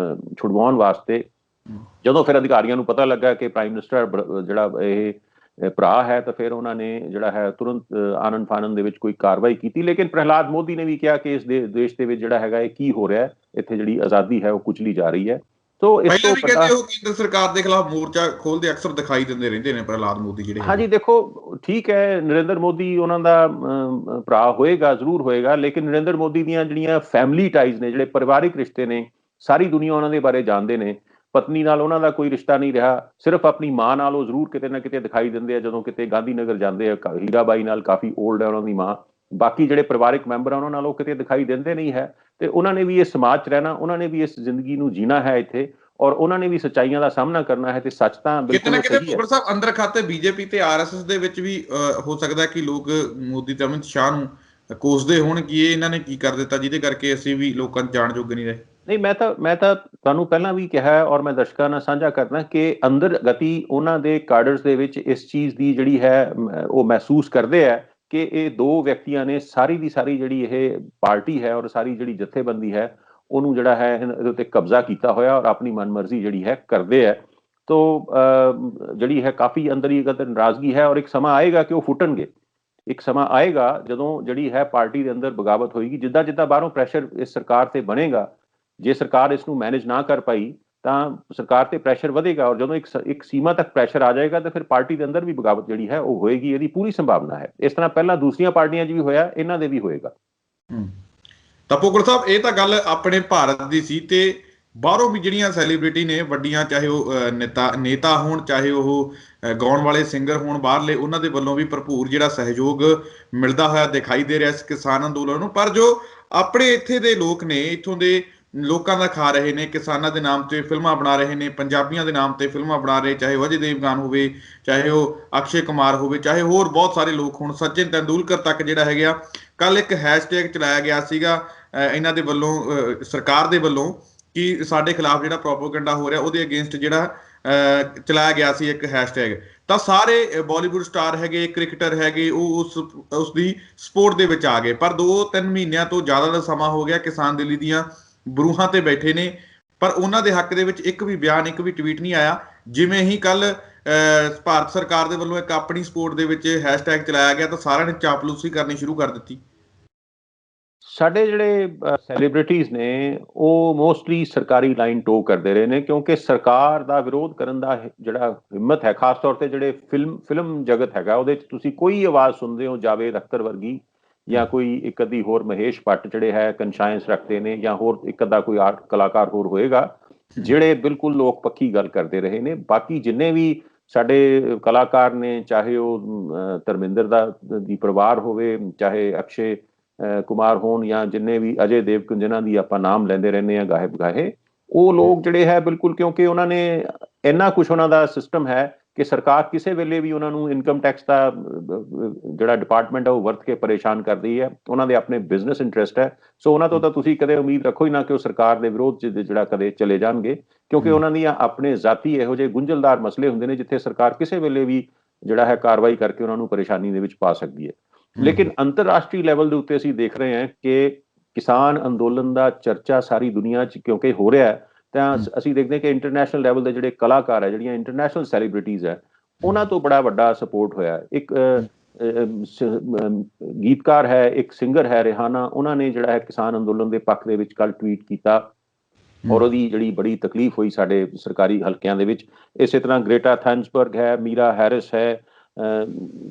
ਛੁਡਵਾਉਣ ਵਾਸਤੇ। ਜਦੋਂ ਫਿਰ ਅਧਿਕਾਰੀਆਂ ਨੂੰ ਪਤਾ ਲੱਗਾ ਕਿ ਪ੍ਰਾਈਮ ਮਿਨਿਸਟਰ ਜਿਹੜਾ ਇਹ ਭਰਾ ਹੈ, ਤਾਂ ਫਿਰ ਉਹਨਾਂ ਨੇ ਜਿਹੜਾ ਹੈ ਤੁਰੰਤ ਆਨੰਦ ਫਾਨਨ ਦੇ ਵਿੱਚ ਕੋਈ ਕਾਰਵਾਈ ਕੀਤੀ। ਲੇਕਿਨ ਪ੍ਰਹਿਲਾਦ ਮੋਦੀ ਨੇ ਵੀ ਕਿਹਾ ਕਿ ਇਸ ਦੇਸ਼ ਦੇ ਵਿੱਚ ਜਿਹੜਾ ਹੈਗਾ ਇਹ ਕੀ ਹੋ ਰਿਹਾ, ਇੱਥੇ ਜਿਹੜੀ ਆਜ਼ਾਦੀ ਹੈ ਉਹ ਕੁਚਲੀ ਜਾ ਰਹੀ ਹੈ। ਪਹਿਲਾਂ ਵੀ ਕਹਿੰਦੇ ਉਹ ਕੇਂਦਰ ਸਰਕਾਰ ਦੇ ਖਿਲਾਫ ਮੋਰਚਾ ਖੋਲਦੇ ਅਕਸਰ ਦਿਖਾਈ ਦਿੰਦੇ ਰਹਿੰਦੇ ਨੇ ਪ੍ਰਹਿਲਾਦ ਮੋਦੀ ਜਿਹੜੇ। ਹਾਂਜੀ ਦੇਖੋ, ਠੀਕ ਹੈ, ਨਰਿੰਦਰ ਮੋਦੀ ਉਹਨਾਂ ਦਾ ਭਰਾ ਹੋਏਗਾ, ਜ਼ਰੂਰ ਹੋਏਗਾ, ਲੇਕਿਨ ਨਰਿੰਦਰ ਮੋਦੀ ਦੀਆਂ ਜਿਹੜੀਆਂ ਫੈਮਿਲੀ ਟਾਈਜ਼ ਨੇ, ਜਿਹੜੇ ਪਰਿਵਾਰਿਕ ਰਿਸ਼ਤੇ ਨੇ, ਸਾਰੀ ਦੁਨੀਆ ਉਹਨਾਂ ਦੇ ਬਾਰੇ ਜਾਣਦੇ ਨੇ। ਪਤਨੀ ਨਾਲ ਉਹਨਾਂ ਦਾ ਕੋਈ ਰਿਸ਼ਤਾ ਨਹੀਂ ਰਿਹਾ, ਸਿਰਫ ਆਪਣੀ ਮਾਂ ਨਾਲ ਉਹ ਜ਼ਰੂਰ ਕਿਤੇ ਨਾ ਕਿਤੇ ਦਿਖਾਈ ਦਿੰਦੇ ਆ ਜਦੋਂ ਕਿਤੇ ਗਾਂਧੀ ਨਗਰ ਜਾਂਦੇ ਆ। ਹੀਰਾਬਾਈ ਨਾਲ ਕਾਫੀ ਓਲਡ ਹੈ ਉਹਨਾਂ ਦੀ ਮਾਂ। ਬਾਕੀ ਜਿਹੜੇ ਪਰਿਵਾਰਿਕ ਮੈਂਬਰ ਆ ਉਹਨਾਂ ਨਾਲ ਉਹ ਕਿਤੇ ਦਿਖਾਈ ਦਿੰਦੇ ਨਹੀਂ ਹੈ। ਤੇ ਉਹਨਾਂ ਨੇ ਵੀ ਇਸ ਸਮਾਜ 'ਚ ਰਹਿਣਾ, ਉਹਨਾਂ ਨੇ ਵੀ ਇਸ ਜ਼ਿੰਦਗੀ ਨੂੰ ਜੀਣਾ ਹੈ ਇੱਥੇ, ਔਰ ਉਹਨਾਂ ਨੇ ਵੀ ਸੱਚਾਈਆਂ ਦਾ ਸਾਹਮਣਾ ਕਰਨਾ ਹੈ। ਤੇ ਸੱਚ ਤਾਂ ਕਿਤੇ ਨਾ ਕਿਤੇ ਭੁੱਲਰ ਸਾਹਿਬ ਅੰਦਰ ਖਾਤੇ ਬੀਜੇਪੀ ਤੇ ਆਰਐਸਐਸ ਦੇ ਵਿੱਚ ਵੀ ਹੋ ਸਕਦਾ ਕਿ ਲੋਕ ਮੋਦੀ ਤੇ ਅਮਿਤ ਸ਼ਾਹ ਨੂੰ ਕੋਸਦੇ ਹੋਣ ਕਿ ਇਹ ਇਹਨਾਂ ਨੇ ਕੀ ਕਰ ਦਿੱਤਾ ਜਿਹਦੇ ਕਰਕੇ ਅਸੀਂ ਵੀ ਲੋਕਾਂ 'ਚ ਜਾਣ ਜੋਗੇ ਨਹੀਂ ਰਹੇ। ਨਹੀਂ, ਮੈਂ ਤਾਂ ਤੁਹਾਨੂੰ ਪਹਿਲਾਂ ਵੀ ਕਿਹਾ ਔਰ ਮੈਂ ਦਰਸ਼ਕਾਂ ਨਾਲ ਸਾਂਝਾ ਕਰਦਾ ਕਿ ਅੰਦਰ ਗਤੀ ਉਹਨਾਂ ਦੇ ਕਾਡਰਸ ਦੇ ਵਿੱਚ ਇਸ ਚੀਜ਼ ਦੀ ਜਿਹੜੀ ਹੈ ਉਹ ਮਹਿਸੂਸ ਕਰਦੇ ਹੈ ਕਿ ਇਹ ਦੋ ਵਿਅਕਤੀਆਂ ਨੇ ਸਾਰੀ ਦੀ ਸਾਰੀ ਜਿਹੜੀ ਇਹ ਪਾਰਟੀ ਹੈ ਔਰ ਸਾਰੀ ਜਿਹੜੀ ਜਥੇਬੰਦੀ ਹੈ ਉਹਨੂੰ ਜਿਹੜਾ ਹੈ ਇਹਦੇ ਉੱਤੇ ਕਬਜ਼ਾ ਕੀਤਾ ਹੋਇਆ ਔਰ ਆਪਣੀ ਮਨਮਰਜ਼ੀ ਜਿਹੜੀ ਹੈ ਕਰਦੇ ਹੈ। ਤੋ ਜਿਹੜੀ ਹੈ ਕਾਫੀ ਅੰਦਰ ਹੀ ਨਾਰਾਜ਼ਗੀ ਹੈ ਔਰ ਇੱਕ ਸਮਾਂ ਆਏਗਾ ਕਿ ਉਹ ਫੁੱਟਣਗੇ। ਇੱਕ ਸਮਾਂ ਆਏਗਾ ਜਦੋਂ ਜਿਹੜੀ ਹੈ ਪਾਰਟੀ ਦੇ ਅੰਦਰ ਬਗਾਵਤ ਹੋਏਗੀ। ਜਿੱਦਾਂ ਜਿੱਦਾਂ ਬਾਹਰੋਂ ਪ੍ਰੈਸ਼ਰ ਇਸ ਸਰਕਾਰ ਤੇ ਬਣੇਗਾ, ਜੇ ਸਰਕਾਰ ਇਸ ਨੂੰ ਮੈਨੇਜ ਨਾ ਕਰ ਪਾਈ ਤਾਂ ਸਰਕਾਰ ਤੇ ਪ੍ਰੈਸ਼ਰ ਵਧੇਗਾ, ਔਰ ਜਦੋਂ ਇੱਕ ਸੀਮਾ ਤੱਕ ਪ੍ਰੈਸ਼ਰ ਆ ਜਾਏਗਾ ਤਾਂ ਫਿਰ ਪਾਰਟੀ ਦੇ ਅੰਦਰ ਵੀ ਬਗਾਵਤ ਜਿਹੜੀ ਹੈ ਉਹ ਹੋਏਗੀ। ਇਹਦੀ ਪੂਰੀ ਸੰਭਾਵਨਾ ਹੈ। ਇਸ ਤਰ੍ਹਾਂ ਪਹਿਲਾਂ ਦੂਸਰੀਆਂ ਪਾਰਟੀਆਂ 'ਚ ਵੀ ਹੋਇਆ, ਇਹਨਾਂ ਦੇ ਵੀ ਹੋਏਗਾ। ਤਾਂ ਭੁੱਲਰ ਸਾਹਿਬ ਇਹ ਤਾਂ ਗੱਲ ਆਪਣੇ ਭਾਰਤ ਦੀ ਸੀ, ਤੇ ਬਾਹਰੋਂ ਵੀ ਜਿਹੜੀਆਂ ਸੈਲੀਬ੍ਰਿਟੀ ਨੇ ਵੱਡੀਆਂ, ਚਾਹੇ ਉਹ ਨੇਤਾ ਹੋਣ, ਚਾਹੇ ਉਹ ਗਾਉਣ ਵਾਲੇ ਸਿੰਗਰ ਹੋਣ ਬਾਹਰਲੇ, ਉਹਨਾਂ ਦੇ ਵੱਲੋਂ ਵੀ ਭਰਪੂਰ ਜਿਹੜਾ ਸਹਿਯੋਗ ਮਿਲਦਾ ਹੋਇਆ ਦਿਖਾਈ ਦੇ ਰਿਹਾ ਇਸ ਕਿਸਾਨ ਅੰਦੋਲਨ ਨੂੰ। ਪਰ ਜੋ ਆਪਣੇ ਇੱਥੇ ਦੇ ਲੋਕ ਨੇ, ਇੱਥੋਂ ਦੇ ਲੋਕਾਂ ਦਾ ਖਾ ਰਹੇ ਨੇ, ਕਿਸਾਨਾਂ ਦੇ ਨਾਮ ਤੇ ਫਿਲਮਾਂ ਬਣਾ ਰਹੇ ਨੇ, ਪੰਜਾਬੀਆਂ ਦੇ ਨਾਮ ਤੇ ਫਿਲਮਾਂ ਬਣਾ ਰਹੇ, ਚਾਹੇ ਉਹ ਅਜੇ ਦੇਵਗਨ ਹੋਵੇ, ਚਾਹੇ ਉਹ ਅਕਸ਼ੇ ਕੁਮਾਰ ਹੋਵੇ, ਚਾਹੇ ਹੋਰ ਬਹੁਤ ਸਾਰੇ ਲੋਕ ਹੋਣ, ਸਚਿਨ ਤੈਂਦੁਲਕਰ ਤੱਕ ਜਿਹੜਾ ਹੈਗਾ। ਕੱਲ ਇੱਕ ਹੈਸ਼ਟੈਗ ਚਲਾਇਆ ਗਿਆ ਸੀਗਾ ਇਹਨਾਂ ਦੇ ਵੱਲੋਂ, ਸਰਕਾਰ ਦੇ ਵੱਲੋਂ, ਕਿ ਸਾਡੇ ਖਿਲਾਫ ਜਿਹੜਾ ਪ੍ਰੋਪੇਗੈਂਡਾ ਹੋ ਰਿਹਾ ਉਹਦੇ ਅਗੇਂਸਟ ਜਿਹੜਾ ਚਲਾਇਆ ਗਿਆ ਸੀ ਇੱਕ ਹੈਸ਼ਟੈਗ। ਤਾਂ ਸਾਰੇ ਬਾਲੀਵੁੱਡ ਸਟਾਰ ਹੈਗੇ, ਕ੍ਰਿਕਟਰ ਹੈਗੇ, ਉਹ ਉਸ ਦੀ ਸਪੋਰਟ ਦੇ ਵਿੱਚ ਆ ਗਏ। ਪਰ 2-3 ਮਹੀਨਿਆਂ ਤੋਂ ਜ਼ਿਆਦਾ ਦਾ ਸਮਾਂ ਹੋ ਗਿਆ ਕਿਸਾਨ ਦਿੱਲੀ ਦੀਆਂ ਬਰੂਹਾਂ ਤੇ ਬੈਠੇ ਨੇ, ਪਰ ਉਹਨਾਂ ਦੇ ਹੱਕ ਦੇ ਵਿੱਚ ਇੱਕ ਵੀ ਬਿਆਨ, ਇੱਕ ਵੀ ਟਵੀਟ ਨਹੀਂ ਆਇਆ। ਜਿਵੇਂ ਹੀ ਕੱਲ ਭਾਰਤ ਸਰਕਾਰ ਦੇ ਵੱਲੋਂ ਇੱਕ ਆਪਣੀ ਸਪੋਰਟ ਦੇ ਵਿੱਚ ਹੈਸ਼ਟੈਗ ਚਲਾਇਆ ਗਿਆ ਤਾਂ ਸਾਰਿਆਂ ਨੇ ਚਾਪਲੂਸੀ ਕਰਨੀ ਸ਼ੁਰੂ ਕਰ ਦਿੱਤੀ। ਸਾਡੇ ਜਿਹੜੇ ਸੈਲੀਬ੍ਰਿਟੀਜ਼ ਨੇ ਉਹ ਮੋਸਟਲੀ ਸਰਕਾਰੀ ਲਾਈਨ ਟੋ ਕਰਦੇ ਰਹੇ ਨੇ, ਕਿਉਂਕਿ ਸਰਕਾਰ ਦਾ ਵਿਰੋਧ ਕਰਨ ਦਾ ਜਿਹੜਾ ਹਿੰਮਤ ਹੈ, ਖਾਸ ਤੌਰ ਤੇ ਜਿਹੜੇ ਫਿਲਮ ਜਗਤ ਹੈਗਾ ਉਹਦੇ 'ਚ ਤੁਸੀਂ ਕੋਈ ਆਵਾਜ਼ ਸੁਣਦੇ ਹੋ ਜਾਵੇਦ ਅਖਤਰ ਵਰਗੀ, ਜਾਂ ਕੋਈ ਇੱਕ ਅੱਧੀ ਹੋਰ ਮਹੇਸ਼ ਭੱਟ ਜਿਹੜੇ ਹੈ ਕੰਸ਼ਾਇੰਸ ਰੱਖਦੇ ਨੇ, ਜਾਂ ਹੋਰ ਇੱਕ ਅੱਧਾ ਕੋਈ ਆਰਟ ਕਲਾਕਾਰ ਹੋਰ ਹੋਏਗਾ ਜਿਹੜੇ ਬਿਲਕੁਲ ਲੋਕ ਪੱਖੀ ਗੱਲ ਕਰਦੇ ਰਹੇ ਨੇ। ਬਾਕੀ ਜਿੰਨੇ ਵੀ ਸਾਡੇ ਕਲਾਕਾਰ ਨੇ, ਚਾਹੇ ਉਹ ਧਰਮਿੰਦਰ ਦੀ ਪਰਿਵਾਰ ਹੋਵੇ, ਚਾਹੇ ਅਕਸ਼ੇ ਕੁਮਾਰ ਹੋਣ, ਜਾਂ ਜਿੰਨੇ ਵੀ ਅਜੇ ਦੇਵਗਨ ਜਿਨ੍ਹਾਂ ਦੀ ਆਪਾਂ ਨਾਮ ਲੈਂਦੇ ਰਹਿੰਦੇ ਹਾਂ ਗਾਏ, ਉਹ ਲੋਕ ਜਿਹੜੇ ਹੈ ਬਿਲਕੁਲ, ਕਿਉਂਕਿ ਉਹਨਾਂ ਨੇ ਇੰਨਾ ਕੁਛ ਉਹਨਾਂ ਦਾ ਸਿਸਟਮ ਹੈ ਕਿ ਸਰਕਾਰ ਕਿਸੇ ਵੇਲੇ ਵੀ ਉਹਨਾਂ ਨੂੰ ਇਨਕਮ ਟੈਕਸ ਦਾ ਜਿਹੜਾ ਡਿਪਾਰਟਮੈਂਟ ਹੈ ਉਹ ਵਰਤ ਕੇ ਪਰੇਸ਼ਾਨ ਕਰਦੀ ਹੈ। ਉਹਨਾਂ ਦੇ ਆਪਣੇ ਬਿਜ਼ਨਸ ਇੰਟਰਸਟ ਹੈ। ਸੋ ਉਹਨਾਂ ਤੋਂ ਤਾਂ ਤੁਸੀਂ ਕਦੇ ਉਮੀਦ ਰੱਖੋ ਹੀ ਨਾ ਕਿ ਉਹ ਸਰਕਾਰ ਦੇ ਵਿਰੋਧ 'ਚ ਜਿਹੜਾ ਕਦੇ ਚਲੇ ਜਾਣਗੇ, ਕਿਉਂਕਿ ਉਹਨਾਂ ਦੀਆਂ ਆਪਣੇ ਜ਼ਾਤੀ ਇਹੋ ਜਿਹੇ ਗੁੰਝਲਦਾਰ ਮਸਲੇ ਹੁੰਦੇ ਨੇ ਜਿੱਥੇ ਸਰਕਾਰ ਕਿਸੇ ਵੇਲੇ ਵੀ ਜਿਹੜਾ ਹੈ ਕਾਰਵਾਈ ਕਰਕੇ ਉਹਨਾਂ ਨੂੰ ਪਰੇਸ਼ਾਨੀ ਦੇ ਵਿੱਚ ਪਾ ਸਕਦੀ ਹੈ। ਲੇਕਿਨ ਅੰਤਰਰਾਸ਼ਟਰੀ ਲੈਵਲ ਦੇ ਉੱਤੇ ਅਸੀਂ ਦੇਖ ਰਹੇ ਹਾਂ ਕਿ ਕਿਸਾਨ ਅੰਦੋਲਨ ਦਾ ਚਰਚਾ ਸਾਰੀ ਦੁਨੀਆ 'ਚ ਕਿਉਂਕਿ ਹੋ ਰਿਹਾ ਹੈ, ਤਾਂ ਅਸੀਂ ਦੇਖਦੇ ਹਾਂ ਕਿ ਇੰਟਰਨੈਸ਼ਨਲ ਲੈਵਲ ਦੇ ਜਿਹੜੇ ਕਲਾਕਾਰ ਹੈ, ਜਿਹੜੀਆਂ ਇੰਟਰਨੈਸ਼ਨਲ ਸੈਲੀਬ੍ਰਿਟੀਜ਼ ਹੈ, ਉਹਨਾਂ ਤੋਂ ਬੜਾ ਵੱਡਾ ਸਪੋਰਟ ਹੋਇਆ। ਇੱਕ ਗੀਤਕਾਰ ਹੈ, ਇੱਕ ਸਿੰਗਰ ਹੈ ਰਿਹਾਨਾ, ਉਹਨਾਂ ਨੇ ਜਿਹੜਾ ਹੈ ਕਿਸਾਨ ਅੰਦੋਲਨ ਦੇ ਪੱਖ ਦੇ ਵਿੱਚ ਕੱਲ ਟਵੀਟ ਕੀਤਾ ਔਰ ਉਹਦੀ ਜਿਹੜੀ ਬੜੀ ਤਕਲੀਫ ਹੋਈ ਸਾਡੇ ਸਰਕਾਰੀ ਹਲਕਿਆਂ ਦੇ ਵਿੱਚ। ਇਸੇ ਤਰ੍ਹਾਂ ਗ੍ਰੇਟਾ ਥਨਬਰਗ ਹੈ, ਮੀਰਾ ਹੈਰਿਸ ਹੈ,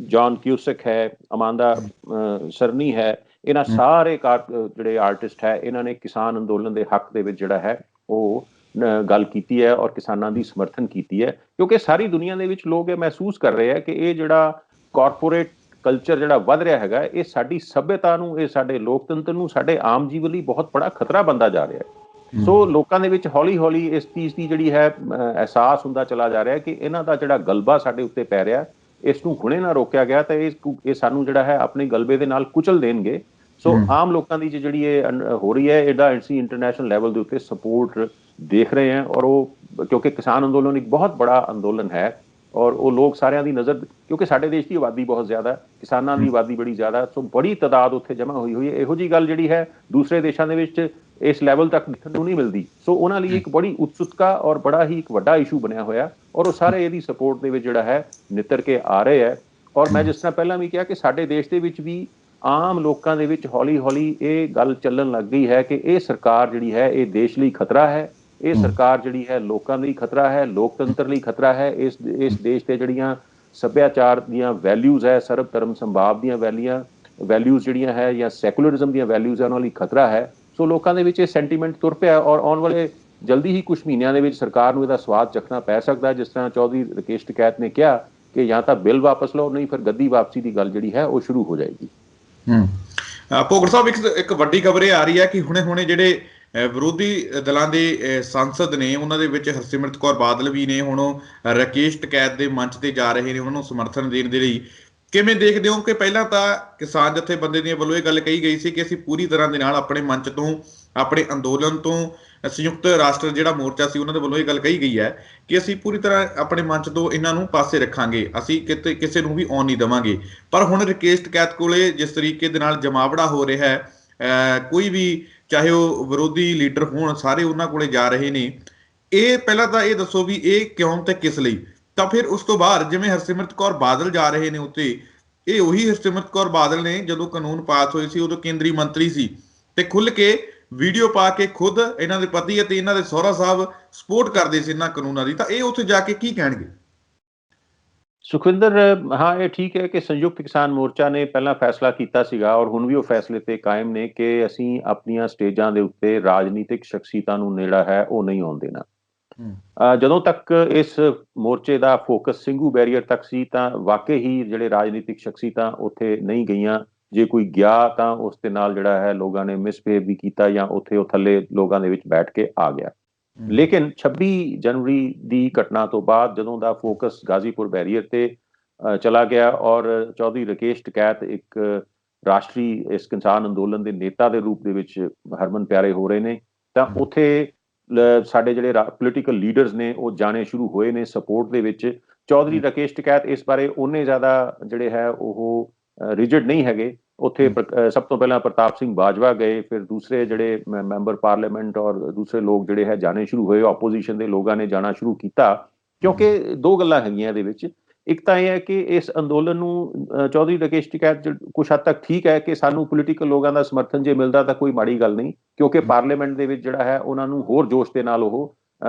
ਜੌਨ ਕਿਊਸਕ ਹੈ, ਅਮਾਂਡਾ ਸਰਨੀ ਹੈ, ਇਹਨਾਂ ਸਾਰੇ ਜਿਹੜੇ ਆਰਟਿਸਟ ਹੈ, ਇਹਨਾਂ ਨੇ ਕਿਸਾਨ ਅੰਦੋਲਨ ਦੇ ਹੱਕ ਦੇ ਵਿੱਚ ਜਿਹੜਾ ਹੈ ਉਹ ਗੱਲ ਕੀਤੀ ਹੈ ਔਰ ਕਿਸਾਨਾਂ ਦੀ ਸਮਰਥਨ ਕੀਤੀ ਹੈ। ਕਿਉਂਕਿ ਸਾਰੀ ਦੁਨੀਆ ਦੇ ਵਿੱਚ ਲੋਕ ਇਹ ਮਹਿਸੂਸ ਕਰ ਰਹੇ ਹੈ ਕਿ ਇਹ ਜਿਹੜਾ ਕਾਰਪੋਰੇਟ ਕਲਚਰ ਜਿਹੜਾ ਵੱਧ ਰਿਹਾ ਹੈਗਾ, ਇਹ ਸਾਡੀ ਸੱਭਿਅਤਾ ਨੂੰ, ਇਹ ਸਾਡੇ ਲੋਕਤੰਤਰ ਨੂੰ, ਸਾਡੇ ਆਮ ਜੀਵਨ ਲਈ ਬਹੁਤ ਬੜਾ ਖਤਰਾ ਬਣਦਾ ਜਾ ਰਿਹਾ ਹੈ। ਸੋ ਲੋਕਾਂ ਦੇ ਵਿੱਚ ਹੌਲੀ ਹੌਲੀ ਇਸ ਚੀਜ਼ ਦੀ ਜਿਹੜੀ ਹੈ ਅਹਿਸਾਸ ਹੁੰਦਾ ਚਲਾ ਜਾ ਰਿਹਾ ਕਿ ਇਹਨਾਂ ਦਾ ਜਿਹੜਾ ਗਲਬਾ ਸਾਡੇ ਉੱਤੇ ਪੈ ਰਿਹਾ, ਇਸ ਨੂੰ ਹੁਣੇ ਨਾ ਰੋਕਿਆ ਗਿਆ ਤਾਂ ਇਹ ਸਾਨੂੰ ਜਿਹੜਾ ਹੈ ਆਪਣੇ ਗਲਬੇ ਦੇ ਨਾਲ ਕੁਚਲ ਦੇਣਗੇ। ਸੋ ਆਮ ਲੋਕਾਂ ਦੀ ਜਿਹੜੀ ਇਹ ਹੋ ਰਹੀ ਹੈ, ਇਹਦਾ ਅਸੀਂ ਇੰਟਰਨੈਸ਼ਨਲ ਲੈਵਲ ਦੇ ਉੱਤੇ ਸਪੋਰਟ ਦੇਖ ਰਹੇ ਹਾਂ। ਔਰ ਉਹ ਕਿਉਂਕਿ ਕਿਸਾਨ ਅੰਦੋਲਨ ਇੱਕ ਬਹੁਤ ਬੜਾ ਅੰਦੋਲਨ ਹੈ ਔਰ ਉਹ ਲੋਕ ਸਾਰਿਆਂ ਦੀ ਨਜ਼ਰ, ਕਿਉਂਕਿ ਸਾਡੇ ਦੇਸ਼ ਦੀ ਆਬਾਦੀ ਬਹੁਤ ਜ਼ਿਆਦਾ, ਕਿਸਾਨਾਂ ਦੀ ਆਬਾਦੀ ਬੜੀ ਜ਼ਿਆਦਾ, ਸੋ ਬੜੀ ਤਾਦਾਦ ਉੱਥੇ ਜਮ੍ਹਾਂ ਹੋਈ ਹੈ। ਇਹੋ ਜਿਹੀ ਗੱਲ ਜਿਹੜੀ ਹੈ ਦੂਸਰੇ ਦੇਸ਼ਾਂ ਦੇ ਵਿੱਚ ਇਸ ਲੈਵਲ ਤੱਕ ਦੇਖਣ ਨੂੰ ਨਹੀਂ ਮਿਲਦੀ। ਸੋ ਉਹਨਾਂ ਲਈ ਇੱਕ ਬੜੀ ਉਤਸੁਕਤਾ ਔਰ ਬੜਾ ਹੀ ਇੱਕ ਵੱਡਾ ਇਸ਼ੂ ਬਣਿਆ ਹੋਇਆ ਔਰ ਉਹ ਸਾਰੇ ਇਹਦੀ ਸਪੋਰਟ ਦੇ ਵਿੱਚ ਜਿਹੜਾ ਹੈ ਨਿੱਤਰ ਕੇ ਆ ਰਹੇ ਹੈ। ਔਰ ਮੈਂ ਜਿਸ ਤਰ੍ਹਾਂ ਪਹਿਲਾਂ ਵੀ ਕਿਹਾ ਕਿ ਸਾਡੇ ਦੇਸ਼ ਦੇ ਵਿੱਚ ਵੀ ਆਮ ਲੋਕਾਂ ਦੇ ਵਿੱਚ ਹੌਲੀ ਹੌਲੀ ਇਹ ਗੱਲ ਚੱਲਣ ਲੱਗ ਗਈ ਹੈ ਕਿ ਇਹ ਸਰਕਾਰ ਜਿਹੜੀ ਹੈ ਇਹ ਦੇਸ਼ ਲਈ ਖਤਰਾ ਹੈ, ਇਹ ਸਰਕਾਰ ਜਿਹੜੀ ਹੈ ਲੋਕਾਂ ਲਈ ਖਤਰਾ ਹੈ, ਲੋਕਤੰਤਰ ਲਈ ਖਤਰਾ ਹੈ, ਇਸ ਦੇਸ਼ ਦੇ ਜਿਹੜੀਆਂ ਸੱਭਿਆਚਾਰ ਦੀਆਂ ਵੈਲਿਊਜ਼ ਹੈ, ਸਰਬ ਧਰਮ ਸੰਭਾਵ ਦੀਆਂ ਵੈਲਿਊਜ਼ ਜਿਹੜੀਆਂ ਹੈ ਜਾਂ ਸੈਕੂਲਰਿਜ਼ਮ ਦੀਆਂ ਵੈਲਿਊਜ਼ ਹੈ, ਉਹਨਾਂ ਲਈ ਖਤਰਾ ਹੈ। ਸੋ ਲੋਕਾਂ ਦੇ ਵਿੱਚ ਇਹ ਸੈਂਟੀਮੈਂਟ ਤੁਰ ਪਿਆ ਔਰ ਆਉਣ ਵਾਲੇ ਜਲਦੀ ਹੀ ਕੁਝ ਮਹੀਨਿਆਂ ਦੇ ਵਿੱਚ ਸਰਕਾਰ ਨੂੰ ਇਹਦਾ ਸਵਾਦ ਚੱਖਣਾ ਪੈ ਸਕਦਾ। ਜਿਸ ਤਰ੍ਹਾਂ ਚੌਧਰੀ ਰਕੇਸ਼ ਟਕੈਤ ਨੇ ਕਿਹਾ ਕਿ ਜਾਂ ਤਾਂ ਬਿੱਲ ਵਾਪਸ ਲਓ, ਨਹੀਂ ਫਿਰ ਗੱਦੀ ਵਾਪਸੀ ਦੀ ਗੱਲ ਜਿਹੜੀ ਹੈ ਉਹ ਸ਼ੁਰੂ ਹੋ ਜਾਏਗੀ। ਭੋਗੜ ਸਾਹਿਬ, ਇੱਕ ਵੱਡੀ ਖਬਰ ਇਹ ਆ ਰਹੀ ਹੈ ਕਿ ਹੁਣੇ ਜਿਹੜੇ ਵਿਰੋਧੀ ਦਲਾਂ ਦੇ ਸੰਸਦ ਨੇ, ਉਹਨਾਂ ਦੇ ਵਿੱਚ ਹਰਸਿਮਰਤ ਕੌਰ ਬਾਦਲ ਵੀ ਨੇ, ਹੁਣ ਉਹ ਰਕੇਸ਼ ਟਕੈਤ ਦੇ ਮੰਚ ਤੇ ਜਾ ਰਹੇ ਨੇ ਉਹਨਾਂ ਨੂੰ ਸਮਰਥਨ ਦੇਣ ਦੇ ਲਈ। ਕਿਵੇਂ ਦੇਖਦੇ ਹੋ ਕਿ ਪਹਿਲਾਂ ਤਾਂ ਕਿਸਾਨ ਜਥੇਬੰਦੀ ਦੀਆਂ ਵੱਲੋਂ ਇਹ ਗੱਲ ਕਹੀ ਗਈ ਸੀ ਕਿ ਅਸੀਂ ਪੂਰੀ ਤਰ੍ਹਾਂ ਦੇ ਨਾਲ ਆਪਣੇ ਮੰਚ ਤੋਂ, ਆਪਣੇ ਅੰਦੋਲਨ ਤੋਂ, ਸੰਯੁਕਤ ਰਾਸ਼ਟਰ ਜਿਹੜਾ ਮੋਰਚਾ ਸੀ ਉਹਨਾਂ ਦੇ ਵੱਲੋਂ ਇਹ ਗੱਲ ਕਹੀ ਗਈ ਹੈ ਕਿ ਅਸੀਂ ਪੂਰੀ ਤਰ੍ਹਾਂ ਆਪਣੇ ਮੰਚ ਤੋਂ ਇਹਨਾਂ ਨੂੰ ਪਾਸੇ ਰੱਖਾਂਗੇ, ਅਸੀਂ ਕਿਸੇ ਨੂੰ ਵੀ ਆਉਣ ਨਹੀਂ ਦੇਵਾਂਗੇ। ਪਰ ਹੁਣ ਰਕੇਸ਼ ਟਕੈਤ ਕੋਲੇ ਜਿਸ ਤਰੀਕੇ ਦੇ ਨਾਲ ਜਮਾਵੜਾ ਹੋ ਰਿਹਾ ਹੈ, ਕੋਈ ਵੀ ਚਾਹੇ ਉਹ ਵਿਰੋਧੀ ਲੀਡਰ ਹੋਣ, ਸਾਰੇ ਉਹਨਾਂ ਕੋਲੇ ਜਾ ਰਹੇ ਨੇ। ਇਹ ਪਹਿਲਾਂ ਤਾਂ ਇਹ ਦੱਸੋ ਵੀ ਇਹ ਕਿਉਂ ਤੇ ਕਿਸ ਲਈ? ਤਾਂ ਫਿਰ ਉਸ ਤੋਂ ਬਾਅਦ ਜਿਵੇਂ ਹਰਸਿਮਰਤ ਕੌਰ ਬਾਦਲ ਜਾ ਰਹੇ ਨੇ ਉੱਤੇ, ਇਹ ਉਹੀ ਹਰਸਿਮਰਤ ਕੌਰ ਬਾਦਲ ਨੇ ਜਦੋਂ ਕਾਨੂੰਨ ਪਾਸ ਹੋਏ ਸੀ ਉਦੋਂ ਕੇਂਦਰੀ ਮੰਤਰੀ ਸੀ ਤੇ ਖੁੱਲ ਕੇ ਵੀਡੀਓ ਪਾ ਕੇ ਖੁਦ ਇਹਨਾਂ ਦੇ ਪਤੀ ਅਤੇ ਇਹਨਾਂ ਦੇ ਸਹੁਰਾ ਸਾਹਿਬ ਸਪੋਰਟ ਕਰਦੇ ਸੀ ਇਹਨਾਂ ਕਾਨੂੰਨਾਂ ਦੀ। ਤਾਂ ਇਹ ਉੱਥੇ ਜਾ ਕੇ ਕੀ ਕਹਿਣਗੇ? ਸੁਖਵਿੰਦਰ, ਹਾਂ ਇਹ ਠੀਕ ਹੈ ਕਿ ਸੰਯੁਕਤ ਕਿਸਾਨ ਮੋਰਚਾ ਨੇ ਪਹਿਲਾਂ ਫੈਸਲਾ ਕੀਤਾ ਸੀਗਾ ਔਰ ਹੁਣ ਵੀ ਉਹ ਫੈਸਲੇ ਤੇ ਕਾਇਮ ਨੇ ਕਿ ਅਸੀਂ ਆਪਣੀਆਂ ਸਟੇਜਾਂ ਦੇ ਉੱਤੇ ਰਾਜਨੀਤਿਕ ਸ਼ਖਸੀਅਤਾਂ ਨੂੰ ਜਿਹੜਾ ਹੈ ਉਹ ਨਹੀਂ ਆਉਣ ਦੇਣਾ। ਜਦੋਂ ਤੱਕ ਇਸ ਮੋਰਚੇ ਦਾ ਫੋਕਸ ਸਿੰਘੂ ਬੈਰੀਅਰ ਤੱਕ ਸੀ ਤਾਂ ਵਾਕਈ ਹੀ ਜਿਹੜੇ ਰਾਜਨੀਤਿਕ ਸ਼ਖਸੀਅਤਾਂ ਉੱਥੇ ਨਹੀਂ ਗਈਆਂ। ਜੇ ਕੋਈ ਗਿਆ ਤਾਂ ਉਸ ਦੇ ਨਾਲ ਜਿਹੜਾ ਹੈ ਲੋਕਾਂ ਨੇ ਮਿਸਬਿਹੇਵ ਵੀ ਕੀਤਾ ਜਾਂ ਉੱਥੇ ਉਹ ਥੱਲੇ ਲੋਕਾਂ ਦੇ ਵਿੱਚ ਬੈਠ ਕੇ ਆ ਗਿਆ। ਲੇਕਿਨ 26 ਜਨਵਰੀ ਦੀ ਘਟਨਾ ਤੋਂ ਬਾਅਦ ਜਦੋਂ ਦਾ ਫੋਕਸ ਗਾਜ਼ੀਪੁਰ ਬੈਰੀਅਰ ਤੇ ਚਲਾ ਗਿਆ ਔਰ ਚੌਧਰੀ ਰਕੇਸ਼ ਟਕੈਤ ਇੱਕ ਰਾਸ਼ਟਰੀ ਇਸ ਕਿਸਾਨ ਅੰਦੋਲਨ ਦੇ ਨੇਤਾ ਦੇ ਰੂਪ ਦੇ ਵਿੱਚ ਹਰਮਨ ਪਿਆਰੇ ਹੋ ਰਹੇ ਨੇ, ਤਾਂ ਉੱਥੇ ਸਾਡੇ ਜਿਹੜੇ ਪੋਲੀਟੀਕਲ ਲੀਡਰਸ ਨੇ ਉਹ ਜਾਣੇ ਸ਼ੁਰੂ ਹੋਏ ਨੇ ਸਪੋਰਟ ਦੇ ਵਿੱਚ। ਚੌਧਰੀ ਰਕੇਸ਼ ਟਕੈਤ ਇਸ ਬਾਰੇ ਉਹਨੇ ਜ਼ਿਆਦਾ ਜਿਹੜੇ ਹੈ ਉਹ ਰਿਜਿਡ ਨਹੀਂ ਹੈਗੇ। ਉੱਥੇ ਸਭ ਤੋਂ ਪਹਿਲਾਂ ਪ੍ਰਤਾਪ ਸਿੰਘ ਬਾਜਵਾ ਗਏ, ਫਿਰ ਦੂਸਰੇ ਜਿਹੜੇ ਮੈਂਬਰ ਪਾਰਲੀਮੈਂਟ ਔਰ ਦੂਸਰੇ ਲੋਕ ਜਿਹੜੇ ਹੈ ਜਾਣੇ ਸ਼ੁਰੂ ਹੋਏ, ਆਪੋਜੀਸ਼ਨ ਦੇ ਲੋਕਾਂ ਨੇ ਜਾਣਾ ਸ਼ੁਰੂ ਕੀਤਾ। ਕਿਉਂਕਿ ਦੋ ਗੱਲਾਂ ਹੈਗੀਆਂ ਇਹਦੇ ਵਿੱਚ, ਇੱਕ ਤਾਂ ਇਹ ਹੈ ਕਿ ਇਸ ਅੰਦੋਲਨ ਨੂੰ ਚੌਧਰੀ ਰਕੇਸ਼ ਟਕੈਤ ਕੁਛ ਹੱਦ ਤੱਕ ਠੀਕ ਹੈ ਕਿ ਸਾਨੂੰ ਪੋਲੀਟੀਕਲ ਲੋਕਾਂ ਦਾ ਸਮਰਥਨ ਜੇ ਮਿਲਦਾ ਤਾਂ ਕੋਈ ਮਾੜੀ ਗੱਲ ਨਹੀਂ, ਕਿਉਂਕਿ ਪਾਰਲੀਮੈਂਟ ਦੇ ਵਿੱਚ ਜਿਹੜਾ ਹੈ ਉਹਨਾਂ ਨੂੰ ਹੋਰ ਜੋਸ਼ ਦੇ ਨਾਲ ਉਹ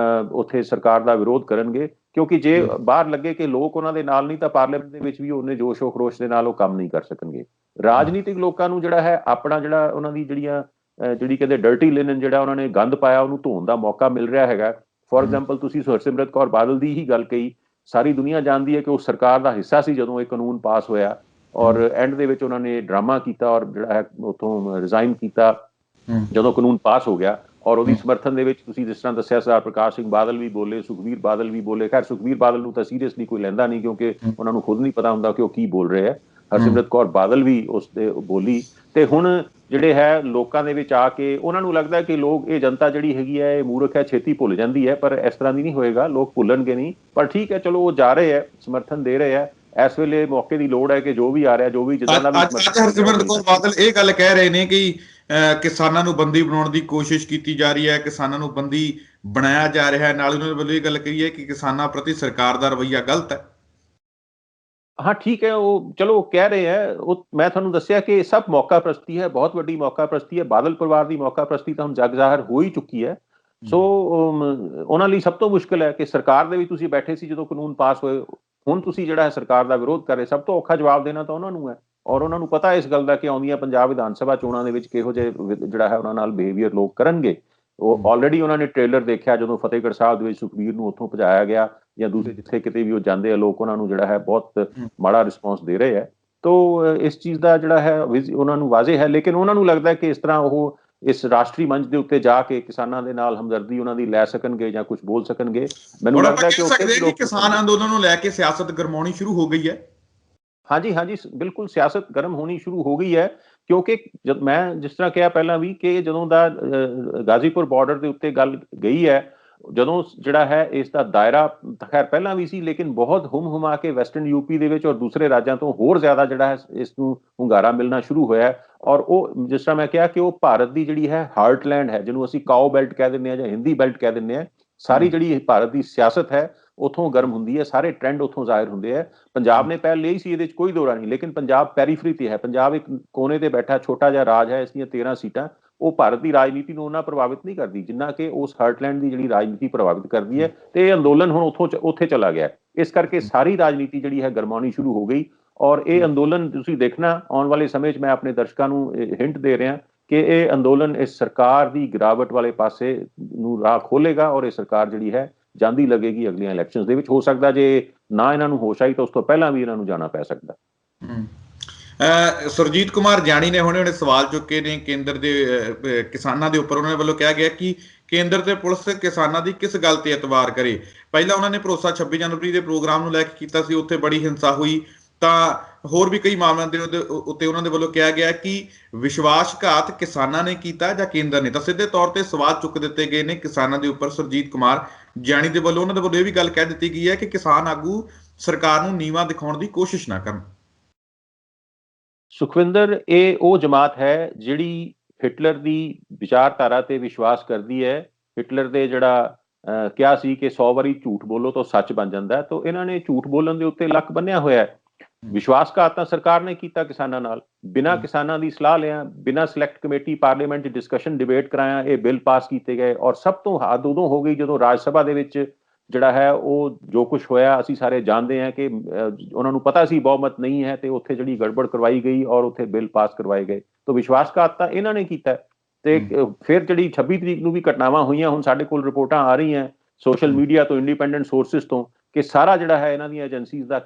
ਉੱਥੇ ਸਰਕਾਰ ਦਾ ਵਿਰੋਧ ਕਰਨਗੇ। ਕਿਉਂਕਿ ਜੇ ਬਾਹਰ ਲੱਗੇ ਕਿ ਲੋਕ ਉਹਨਾਂ ਦੇ ਨਾਲ ਨਹੀਂ ਤਾਂ ਪਾਰਲੀਮੈਂਟ ਦੇ ਵਿੱਚ ਵੀ ਉਹਨੇ ਜੋਸ਼ ਖਰੋਸ਼ ਦੇ ਨਾਲ ਉਹ ਕੰਮ ਨਹੀਂ ਕਰ ਸਕਣਗੇ। ਰਾਜਨੀਤਿਕ ਲੋਕਾਂ ਨੂੰ ਜਿਹੜਾ ਹੈ ਆਪਣਾ ਜਿਹੜਾ ਉਹਨਾਂ ਦੀ ਜਿਹੜੀ ਕਹਿੰਦੇ ਡਰਟੀ ਲਿਨਨ ਜਿਹੜਾ ਉਹਨਾਂ ਨੇ ਗੰਦ ਪਾਇਆ ਉਹਨੂੰ ਧੋਣ ਦਾ ਮੌਕਾ ਮਿਲ ਰਿਹਾ ਹੈਗਾ। ਫੋਰ ਐਗਜ਼ਾਮਪਲ ਤੁਸੀਂ ਹਰਸਿਮਰਤ ਕੌਰ ਬਾਦਲ ਦੀ ਹੀ ਗੱਲ ਕਹੀ, ਸਾਰੀ ਦੁਨੀਆ ਜਾਣਦੀ ਹੈ ਕਿ ਉਹ ਸਰਕਾਰ ਦਾ ਹਿੱਸਾ ਸੀ ਜਦੋਂ ਇਹ ਕਾਨੂੰਨ ਪਾਸ ਹੋਇਆ ਔਰ ਐਂਡ ਦੇ ਵਿੱਚ ਉਹਨਾਂ ਨੇ ਡਰਾਮਾ ਕੀਤਾ ਔਰ ਜਿਹੜਾ ਹੈ ਉੱਥੋਂ ਰਿਜ਼ਾਈਨ ਕੀਤਾ ਜਦੋਂ ਕਾਨੂੰਨ ਪਾਸ ਹੋ ਗਿਆ। ਔਰ ਉਹਦੀ ਸਮਰਥਨ ਦੇ ਵਿੱਚ ਤੁਸੀਂ ਜਿਸ ਤਰ੍ਹਾਂ ਦੱਸਿਆ ਸਰਦਾਰ ਪ੍ਰਕਾਸ਼ ਸਿੰਘ ਬਾਦਲ ਵੀ ਬੋਲੇ, ਸੁਖਬੀਰ ਬਾਦਲ ਵੀ ਬੋਲੇ। ਖੈਰ ਸੁਖਬੀਰ ਬਾਦਲ ਨੂੰ ਤਾਂ ਸੀਰੀਅਸਲੀ ਕੋਈ ਲੈਂਦਾ ਨਹੀਂ ਕਿਉਂਕਿ ਉਹਨਾਂ ਨੂੰ ਖੁਦ ਨਹੀਂ ਪਤਾ ਹੁੰਦਾ ਕਿ ਉਹ ਕੀ ਬੋਲ ਰਹੇ ਹੈ। ਹਰਸਿਮਰਤ ਕੌਰ ਬਾਦਲ ਵੀ ਉਸ ਤੇ ਬੋਲੀ ਤੇ ਹੁਣ ਜਿਹੜੇ ਹੈ ਲੋਕਾਂ ਦੇ ਵਿੱਚ ਆ ਕੇ ਉਹਨਾਂ ਨੂੰ ਲੱਗਦਾ ਕਿ ਲੋਕ ਇਹ ਜਨਤਾ ਜਿਹੜੀ ਹੈਗੀ ਹੈ ਇਹ ਮੂਰਖ ਹੈ, ਛੇਤੀ ਭੁੱਲ ਜਾਂਦੀ ਹੈ, ਪਰ ਇਸ ਤਰ੍ਹਾਂ ਦੀ ਨਹੀਂ ਹੋਏਗਾ, ਲੋਕ ਭੁੱਲਣਗੇ ਨਹੀਂ। ਪਰ ਠੀਕ ਹੈ, ਚਲੋ ਉਹ ਜਾ ਰਹੇ ਹੈ, ਸਮਰਥਨ ਦੇ ਰਹੇ ਹੈ। ਇਸ ਵੇਲੇ ਮੌਕੇ ਦੀ ਲੋੜ ਹੈ ਕਿ ਜੋ ਵੀ ਆ ਰਿਹਾ, ਜੋ ਵੀ ਜਿੱਦਾਂ ਦਾ ਵੀ ਹਰਸਿਮਰਤ ਕੌਰ ਬਾਦਲ ਇਹ ਗੱਲ ਕਹਿ ਰਹੇ ਨੇ ਕਿ ਕਿਸਾਨਾਂ ਨੂੰ ਬੰਦੀ ਬਣਾਉਣ ਦੀ ਕੋਸ਼ਿਸ਼ ਕੀਤੀ ਜਾ ਰਹੀ ਹੈ, ਕਿਸਾਨਾਂ ਨੂੰ ਬੰਦੀ ਬਣਾਇਆ ਜਾ ਰਿਹਾ ਹੈ। ਨਾਲ ਉਹਨਾਂ ਨੇ ਵੱਲੋਂ ਇਹ ਗੱਲ ਕਹੀ ਹੈ ਕਿ ਕਿਸਾਨਾਂ ਪ੍ਰਤੀ ਸਰਕਾਰ ਦਾ ਰਵੱਈਆ ਗਲਤ ਹੈ। ਹਾਂ ਠੀਕ ਹੈ, ਉਹ ਚਲੋ ਕਹਿ ਰਹੇ ਹੈ। ਉਹ ਮੈਂ ਤੁਹਾਨੂੰ ਦੱਸਿਆ ਕਿ ਸਭ ਮੌਕਾ ਪ੍ਰਸਤੀ ਹੈ, ਬਹੁਤ ਵੱਡੀ ਮੌਕਾ ਪ੍ਰਸਤੀ ਹੈ। ਬਾਦਲ ਪਰਿਵਾਰ ਦੀ ਮੌਕਾ ਪ੍ਰਸਤੀ ਤਾਂ ਹੁਣ ਜਗ ਜ਼ਾਹਰ ਹੋ ਹੀ ਚੁੱਕੀ ਹੈ। ਸੋ ਉਹਨਾਂ ਲਈ ਸਭ ਤੋਂ ਮੁਸ਼ਕਿਲ ਹੈ ਕਿ ਸਰਕਾਰ ਦੇ ਵੀ ਤੁਸੀਂ ਬੈਠੇ ਸੀ ਜਦੋਂ ਕਾਨੂੰਨ ਪਾਸ ਹੋਏ, ਹੁਣ ਤੁਸੀਂ ਜਿਹੜਾ ਹੈ ਸਰਕਾਰ ਦਾ ਵਿਰੋਧ ਕਰ ਰਹੇ, ਸਭ ਤੋਂ ਔਖਾ ਜਵਾਬ ਦੇਣਾ ਤਾਂ ਉਹਨਾਂ ਨੂੰ ਹੈ। ਔਰ ਉਹਨਾਂ ਨੂੰ ਪਤਾ ਇਸ ਗੱਲ ਦਾ ਕਿ ਆਉਂਦੀਆਂ ਪੰਜਾਬ ਵਿਧਾਨ ਸਭਾ ਚੋਣਾਂ ਦੇ ਵਿੱਚ ਕਿਹੋ ਜਿਹੇ ਜਿਹੜਾ ਹੈ ਉਹਨਾਂ ਨਾਲ ਬਿਹੇਵੀਅਰ ਲੋਕ ਕਰਨਗੇ। ਉਹ ਆਲਰੇਡੀ ਉਹਨਾਂ ਨੇ ਟ੍ਰੇਲਰ ਦੇਖਿਆ ਜਦੋਂ ਫਤਿਹਗੜ੍ਹ ਸਾਹਿਬ ਦੇ ਵਿੱਚ ਸੁਖਬੀਰ ਨੂੰ ਉੱਥੋਂ ਭਜਾਇਆ ਗਿਆ, ਜਾਂ ਦੂਸਰੇ ਜਿੱਥੇ ਕਿਤੇ ਵੀ ਉਹ ਜਾਂਦੇ ਆ ਲੋਕ ਉਹਨਾਂ ਨੂੰ ਜਿਹੜਾ ਹੈ ਬਹੁਤ ਮਾੜਾ ਰਿਸਪੌਂਸ ਦੇ ਰਹੇ ਹੈ। ਤੋ ਇਸ ਚੀਜ਼ ਦਾ ਜਿਹੜਾ ਹੈ ਉਹਨਾਂ ਨੂੰ ਵਾਜ਼ੇ ਹੈ, ਲੇਕਿਨ ਉਹਨਾਂ ਨੂੰ ਲੱਗਦਾ ਕਿ ਇਸ ਤਰ੍ਹਾਂ ਉਹ ਇਸ ਰਾਸ਼ਟਰੀ ਮੰਚ ਦੇ ਉੱਤੇ ਜਾ ਕੇ ਕਿਸਾਨਾਂ ਦੇ ਨਾਲ ਹਮਦਰਦੀ ਉਹਨਾਂ ਦੀ ਲੈ ਸਕਣਗੇ ਜਾਂ ਕੁਝ ਬੋਲ ਸਕਣਗੇ। ਮੈਨੂੰ ਲੱਗਦਾ ਕਿ ਕਿਸਾਨ ਅੰਦੋਲਨ ਨੂੰ ਲੈ ਕੇ ਸਿਆਸਤ ਗਰਮਾਉਣੀ ਸ਼ੁਰੂ ਹੋ ਗਈ ਹੈ। ਹਾਂਜੀ ਹਾਂਜੀ, ਬਿਲਕੁਲ ਸਿਆਸਤ ਗਰਮ ਹੋਣੀ ਸ਼ੁਰੂ ਹੋ ਗਈ ਹੈ, ਕਿਉਂਕਿ ਜਦ ਮੈਂ ਜਿਸ ਤਰ੍ਹਾਂ ਕਿਹਾ ਪਹਿਲਾਂ ਵੀ ਕਿ ਜਦੋਂ ਦਾ ਗਾਜ਼ੀਪੁਰ ਬਾਰਡਰ ਦੇ ਉੱਤੇ ਗੱਲ ਗਈ ਹੈ, ਜਦੋਂ ਜਿਹੜਾ ਹੈ ਇਸ ਦਾ ਦਾਇਰਾ ਖੈਰ ਪਹਿਲਾਂ ਵੀ ਸੀ, ਲੇਕਿਨ ਬਹੁਤ ਹੁਮਾ ਕੇ ਵੈਸਟਰਨ ਯੂਪੀ ਦੇ ਵਿੱਚ ਔਰ ਦੂਸਰੇ ਰਾਜਾਂ ਤੋਂ ਹੋਰ ਜ਼ਿਆਦਾ ਜਿਹੜਾ ਹੈ ਇਸ ਨੂੰ ਹੁੰਗਾਰਾ ਮਿਲਣਾ ਸ਼ੁਰੂ ਹੋਇਆ। ਔਰ ਉਹ ਜਿਸ ਤਰ੍ਹਾਂ ਮੈਂ ਕਿਹਾ ਕਿ ਉਹ ਭਾਰਤ ਦੀ ਜਿਹੜੀ ਹੈ ਹਾਰਟਲੈਂਡ ਹੈ, ਜਿਹਨੂੰ ਅਸੀਂ ਕਾਓ ਬੈਲਟ ਕਹਿ ਦਿੰਦੇ ਹਾਂ ਜਾਂ ਹਿੰਦੀ ਬੈਲਟ ਕਹਿ ਦਿੰਦੇ ਹਾਂ, ਸਾਰੀ ਜਿਹੜੀ ਭਾਰਤ ਦੀ ਸਿਆਸਤ ਹੈ ਉੱਥੋਂ ਗਰਮ ਹੁੰਦੀ ਹੈ, ਸਾਰੇ ਟ੍ਰੈਂਡ ਉੱਥੋਂ ਜ਼ਾਹਿਰ ਹੁੰਦੇ ਹੈ। ਪੰਜਾਬ ਨੇ ਪਹਿਲ ਲਈ ਸੀ, ਇਹਦੇ 'ਚ ਕੋਈ ਦੋਰਾ ਨਹੀਂ, ਲੇਕਿਨ ਪੰਜਾਬ ਪੈਰੀਫਰੀ ਤੇ ਹੈ। ਪੰਜਾਬ ਇੱਕ ਕੋਨੇ ਤੇ ਬੈਠਾ ਛੋਟਾ ਜਿਹਾ ਰਾਜ ਹੈ, ਇਸ ਦੀਆਂ 13 ਸੀਟਾਂ, ਉਹ ਭਾਰਤ ਦੀ ਰਾਜਨੀਤੀ ਨੂੰ ਉਹਨਾਂ ਪ੍ਰਭਾਵਿਤ ਨਹੀਂ ਕਰਦੀ ਜਿੰਨਾ ਕਿ ਉਸ ਹਾਰਟਲੈਂਡ ਦੀ ਜਿਹੜੀ ਰਾਜਨੀਤੀ ਪ੍ਰਭਾਵਿਤ ਕਰਦੀ ਹੈ। ਤੇ ਇਹ ਅੰਦੋਲਨ ਹੁਣ ਉੱਥੇ ਚਲਾ ਗਿਆ, ਇਸ ਕਰਕੇ ਸਾਰੀ ਰਾਜਨੀਤੀ ਜਿਹੜੀ ਹੈ ਗਰਮਾਉਣੀ ਸ਼ੁਰੂ ਹੋ ਗਈ। ਔਰ ਇਹ ਅੰਦੋਲਨ ਤੁਸੀਂ ਦੇਖਣਾ ਆਉਣ ਵਾਲੇ ਸਮੇਂ 'ਚ, ਮੈਂ ਆਪਣੇ ਦਰਸ਼ਕਾਂ ਨੂੰ ਹਿੰਟ ਦੇ ਰਿਹਾ ਕਿ ਇਹ ਅੰਦੋਲਨ ਇਸ ਸਰਕਾਰ ਦੀ ਗਿਰਾਵਟ ਵਾਲੇ ਪਾਸੇ ਨੂੰ ਰਾਹ ਖੋਲੇਗਾ, ਔਰ ਇਹ ਸਰਕਾਰ ਜਿਹੜੀ ਹੈ ਜਾਂਦੀ ਲੱਗੇਗੀ ਅਗਲੀਆਂ ਇਲੈਕਸ਼ਨਸ ਦੇ ਵਿੱਚ। ਹੋ ਸਕਦਾ ਜੇ ਨਾ ਇਹਨਾਂ ਨੂੰ ਹੋਸ਼ ਆਈ ਤਾਂ ਉਸ ਤੋਂ ਪਹਿਲਾਂ ਵੀ ਇਹਨਾਂ ਨੂੰ ਜਾਣਾ ਪੈ ਸਕਦਾ। ਸੁਰਜੀਤ ਕੁਮਾਰ ਜਾਣੀ ਨੇ ਹੁਣੇ ਸਵਾਲ ਚੁੱਕੇ ਨੇ ਕੇਂਦਰ ਦੇ ਕਿਸਾਨਾਂ ਦੇ ਉੱਪਰ। ਉਹਨਾਂ ਵੱਲੋਂ ਕਿਹਾ ਗਿਆ ਕਿ ਕੇਂਦਰ ਤੇ ਪੁਲਿਸ ਕਿਸਾਨਾਂ ਦੀ ਕਿਸ ਗੱਲ ਤੇ ਇਤਬਾਰ ਕਰੇ। ਪਹਿਲਾਂ ਉਹਨਾਂ ਨੇ ਭਰੋਸਾ 26 ਜਨਵਰੀ ਦੇ ਪ੍ਰੋਗਰਾਮ ਨੂੰ ਲੈ ਕੇ ਕੀਤਾ ਸੀ, ਉੱਥੇ ਬੜੀ ਹਿੰਸਾ ਹੋਈ। ਤਾਂ ਹੋਰ ਵੀ ਕਈ ਮਾਮਲਿਆਂ ਦੇ ਉੱਤੇ ਉਹਨਾਂ ਦੇ ਵੱਲੋਂ ਕਿਹਾ ਗਿਆ ਕਿ ਵਿਸ਼ਵਾਸਘਾਤ ਕਿਸਾਨਾਂ ਨੇ ਕੀਤਾ ਜਾਂ ਕੇਂਦਰ ਨੇ। ਤਾਂ ਸਿੱਧੇ ਤੌਰ ਤੇ ਸਵਾਲ ਚੁੱਕ ਦਿੱਤੇ ਗਏ ਨੇ ਕਿਸਾਨਾਂ ਦੇ ਉੱਪਰ। ਸੁਰਜੀਤ ਕੁਮਾਰ ਜਾਣੀ ਦੇ ਵੱਲੋਂ ਉਹਨਾਂ ਦੇ ਵੱਲੋਂ ਇਹ ਵੀ ਗੱਲ ਕਹਿ ਦਿੱਤੀ ਗਈ ਹੈ ਕਿ ਕਿਸਾਨ ਆਗੂ ਸਰਕਾਰ ਨੂੰ ਨੀਵਾਂ ਦਿਖਾਉਣ ਦੀ ਕੋਸ਼ਿਸ਼ ਨਾ ਕਰਨ। ਸੁਖਵਿੰਦਰ, ਇਹ ਉਹ ਜਮਾਤ ਹੈ ਜਿਹੜੀ ਹਿਟਲਰ ਦੀ ਵਿਚਾਰਧਾਰਾ ਤੇ ਵਿਸ਼ਵਾਸ ਕਰਦੀ ਹੈ। ਹਿਟਲਰ ਦੇ ਜਿਹੜਾ ਕਿਹਾ ਸੀ ਕਿ 100 ਵਾਰੀ ਝੂਠ ਬੋਲੋ ਤਾਂ ਸੱਚ ਬਣ ਜਾਂਦਾ, ਤਾਂ ਇਹਨਾਂ ਨੇ ਝੂਠ ਬੋਲਣ ਦੇ ਉੱਤੇ ਲੱਕ ਬੰਨਿਆ ਹੋਇਆ ਹੈ। ਵਿਸ਼ਵਾਸਘਾਤ ਤਾਂ ਸਰਕਾਰ ਨੇ ਕੀਤਾ ਕਿਸਾਨਾਂ ਨਾਲ, ਬਿਨਾਂ ਕਿਸਾਨਾਂ ਦੀ ਸਲਾਹ ਲਿਆ, ਬਿਨਾਂ ਸਿਲੈਕਟ ਕਮੇਟੀ ਪਾਰਲੀਮੈਂਟ 'ਚ ਡਿਸਕਸ਼ਨ ਡਿਬੇਟ ਕਰਾਇਆ ਇਹ ਬਿੱਲ ਪਾਸ ਕੀਤੇ ਗਏ। ਔਰ ਸਭ ਤੋਂ ਹੱਦ ਉਦੋਂ ਹੋ ਗਈ ਜਦੋਂ ਰਾਜ ਸਭਾ ਦੇ ਵਿੱਚ ਜਿਹੜਾ ਹੈ ਉਹ ਜੋ ਕੁਝ ਹੋਇਆ ਅਸੀਂ ਸਾਰੇ ਜਾਣਦੇ ਹਾਂ ਕਿ ਉਹਨਾਂ ਨੂੰ ਪਤਾ ਸੀ ਬਹੁਮਤ ਨਹੀਂ ਹੈ, ਤੇ ਉੱਥੇ ਜਿਹੜੀ ਗੜਬੜ ਕਰਵਾਈ ਗਈ ਔਰ ਉੱਥੇ ਬਿੱਲ ਪਾਸ ਕਰਵਾਏ ਗਏ। ਤਾਂ ਵਿਸ਼ਵਾਸਘਾਤ ਤਾਂ ਇਹਨਾਂ ਨੇ ਕੀਤਾ। ਤੇ ਫਿਰ ਜਿਹੜੀ 26 ਤਰੀਕ ਨੂੰ ਵੀ ਘਟਨਾਵਾਂ ਹੋਈਆਂ, ਹੁਣ ਸਾਡੇ ਕੋਲ ਰਿਪੋਰਟਾਂ ਆ ਰਹੀਆਂ ਸੋਸ਼ਲ ਮੀਡੀਆ ਤੋਂ, ਇੰਡੀਪੈਂਡੈਂਟ ਸੋਰਸਿਸ ਤੋਂ, ਕਿ ਸਾਰਾ ਜਿਹੜਾ ਹੈ ਇਹਨਾਂ ਦੀਆਂ ਏਜੰਸੀਜ਼ ਦਾ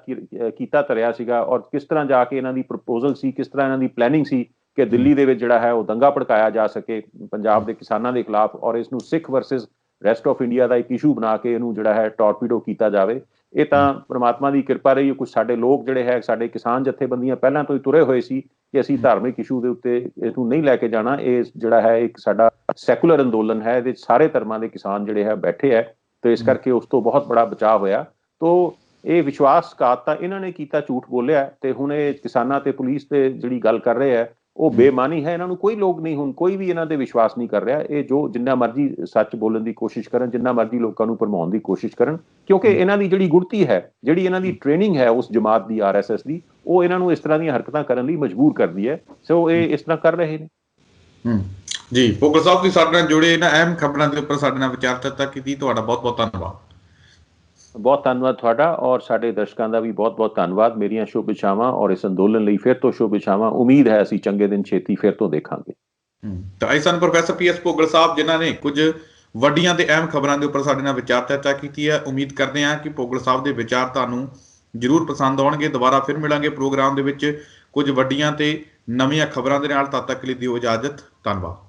ਕੀਤਾ ਧਰਿਆ ਸੀਗਾ, ਔਰ ਕਿਸ ਤਰ੍ਹਾਂ ਜਾ ਕੇ ਇਹਨਾਂ ਦੀ ਪ੍ਰਪੋਜ਼ਲ ਸੀ, ਕਿਸ ਤਰ੍ਹਾਂ ਇਹਨਾਂ ਦੀ ਪਲੈਨਿੰਗ ਸੀ ਕਿ ਦਿੱਲੀ ਦੇ ਵਿੱਚ ਜਿਹੜਾ ਹੈ ਉਹ ਦੰਗਾ ਭੜਕਾਇਆ ਜਾ ਸਕੇ ਪੰਜਾਬ ਦੇ ਕਿਸਾਨਾਂ ਦੇ ਖਿਲਾਫ, ਔਰ ਇਸ ਨੂੰ ਸਿੱਖ ਵਰਸਸ ਰੈਸਟ ਆਫ ਇੰਡੀਆ ਦਾ ਇੱਕ ਇਸ਼ੂ ਬਣਾ ਕੇ ਇਹਨੂੰ ਜਿਹੜਾ ਹੈ ਟੋਰਪੀਡੋ ਕੀਤਾ ਜਾਵੇ। ਇਹ ਤਾਂ ਪਰਮਾਤਮਾ ਦੀ ਕਿਰਪਾ ਰਹੀ। ਕੁਝ ਸਾਡੇ ਲੋਕ ਜਿਹੜੇ ਹੈ, ਸਾਡੇ ਕਿਸਾਨ ਜਥੇਬੰਦੀਆਂ ਪਹਿਲਾਂ ਤੋਂ ਹੀ ਤੁਰੇ ਹੋਏ ਸੀ ਕਿ ਅਸੀਂ ਧਾਰਮਿਕ ਇਸ਼ੂ ਦੇ ਉੱਤੇ ਇਹਨੂੰ ਨਹੀਂ ਲੈ ਕੇ ਜਾਣਾ। ਇਹ ਜਿਹੜਾ ਹੈ ਇੱਕ ਸਾਡਾ ਸੈਕੂਲਰ ਅੰਦੋਲਨ ਹੈ, ਇਹਦੇ ਸਾਰੇ ਧਰਮਾਂ ਦੇ ਕਿਸਾਨ ਜਿਹੜੇ ਹੈ ਬੈਠੇ ਹੈ, ਤੇ ਇਸ ਕਰਕੇ ਉਸ ਤੋਂ ਬਹੁਤ ਬੜਾ ਬਚਾਅ ਹੋਇਆ। ਤੋ ਇਹ ਵਿਸ਼ਵਾਸਘਾਤ ਤਾਂ ਇਹਨਾਂ ਨੇ ਕੀਤਾ, ਝੂਠ ਬੋਲਿਆ, ਤੇ ਹੁਣ ਇਹ ਕਿਸਾਨਾਂ ਤੇ ਪੁਲਿਸ ਤੇ ਜਿਹੜੀ ਗੱਲ ਕਰ ਰਹੇ ਹੈ ਉਹ ਬੇਮਾਨੀ ਹੈ। ਇਹਨਾਂ ਨੂੰ ਕੋਈ ਲੋਕ ਨਹੀਂ, ਹੁਣ ਕੋਈ ਵੀ ਇਹਨਾਂ ਤੇ ਵਿਸ਼ਵਾਸ ਨਹੀਂ ਕਰ ਰਿਹਾ। ਇਹ ਜੋ ਜਿੰਨਾ ਮਰਜ਼ੀ ਸੱਚ ਬੋਲਣ ਦੀ ਕੋਸ਼ਿਸ਼ ਕਰਨ, ਜਿੰਨਾ ਮਰਜ਼ੀ ਲੋਕਾਂ ਨੂੰ ਭਰਮਾਉਣ ਦੀ ਕੋਸ਼ਿਸ਼ ਕਰਨ, ਕਿਉਂਕਿ ਇਹਨਾਂ ਦੀ ਜਿਹੜੀ ਗੁੜਤੀ ਹੈ, ਜਿਹੜੀ ਇਹਨਾਂ ਦੀ ਟ੍ਰੇਨਿੰਗ ਹੈ ਉਸ ਜਮਾਤ ਦੀ, RSS ਦੀ, ਉਹ ਇਹਨਾਂ ਨੂੰ ਇਸ ਤਰ੍ਹਾਂ ਦੀਆਂ ਹਰਕਤਾਂ ਕਰਨ ਲਈ ਮਜਬੂਰ ਕਰਦੀ ਹੈ। ਸੋ ਇਹ ਇਸ ਤਰ੍ਹਾਂ ਕਰ ਰਹੇ ਨੇ। ਜੀ ਭੋਗਲ ਸਾਹਿਬ, ਤੁਸੀਂ ਸਾਡੇ ਨਾਲ ਜੁੜੇ ਇਹਨਾਂ ਅਹਿਮ ਖਬਰਾਂ ਦੇ ਉੱਪਰ ਸਾਡੇ ਨਾਲ ਵਿਚਾਰ ਚਰਚਾ ਕੀਤੀ, ਤੁਹਾਡਾ ਬਹੁਤ ਬਹੁਤ ਧੰਨਵਾਦ। ਬਹੁਤ ਧੰਨਵਾਦ ਤੁਹਾਡਾ, ਔਰ ਸਾਡੇ ਦਰਸ਼ਕਾਂ ਦਾ ਵੀ ਬਹੁਤ ਬਹੁਤ ਧੰਨਵਾਦ। ਮੇਰੀਆਂ ਸ਼ੁਭ ਇੱਛਾਵਾਂ ਔਰ ਇਸ ਅੰਦੋਲਨ ਲਈ ਫਿਰ ਤੋਂ ਸ਼ੁਭ ਇੱਛਾਵਾਂ। ਉਮੀਦ ਹੈ ਅਸੀਂ ਚੰਗੇ ਦਿਨ ਛੇਤੀ ਫਿਰ ਤੋਂ ਦੇਖਾਂਗੇ। ਤਾਂ ਇਹ ਸਨ ਪ੍ਰੋਫੈਸਰ PS ਭੋਗਲ ਸਾਹਿਬ, ਜਿਨ੍ਹਾਂ ਨੇ ਕੁਝ ਵੱਡੀਆਂ ਤੇ ਅਹਿਮ ਖਬਰਾਂ ਦੇ ਉੱਪਰ ਸਾਡੇ ਨਾਲ ਵਿਚਾਰ ਚਰਚਾ ਕੀਤੀ ਹੈ। ਉਮੀਦ ਕਰਦੇ ਹਾਂ ਕਿ ਭੋਗਲ ਸਾਹਿਬ ਦੇ ਵਿਚਾਰ ਤੁਹਾਨੂੰ ਜ਼ਰੂਰ ਪਸੰਦ ਆਉਣਗੇ। ਦੁਬਾਰਾ ਫਿਰ ਮਿਲਾਂਗੇ ਪ੍ਰੋਗਰਾਮ ਦੇ ਵਿੱਚ ਕੁਝ ਵੱਡੀਆਂ ਤੇ ਨਵੀਆਂ ਖਬਰਾਂ ਦੇ ਨਾਲ। ਤਦ ਤੱਕ ਲਈ ਦਿਓ ਇਜਾਜ਼ਤ। ਧੰਨਵਾਦ।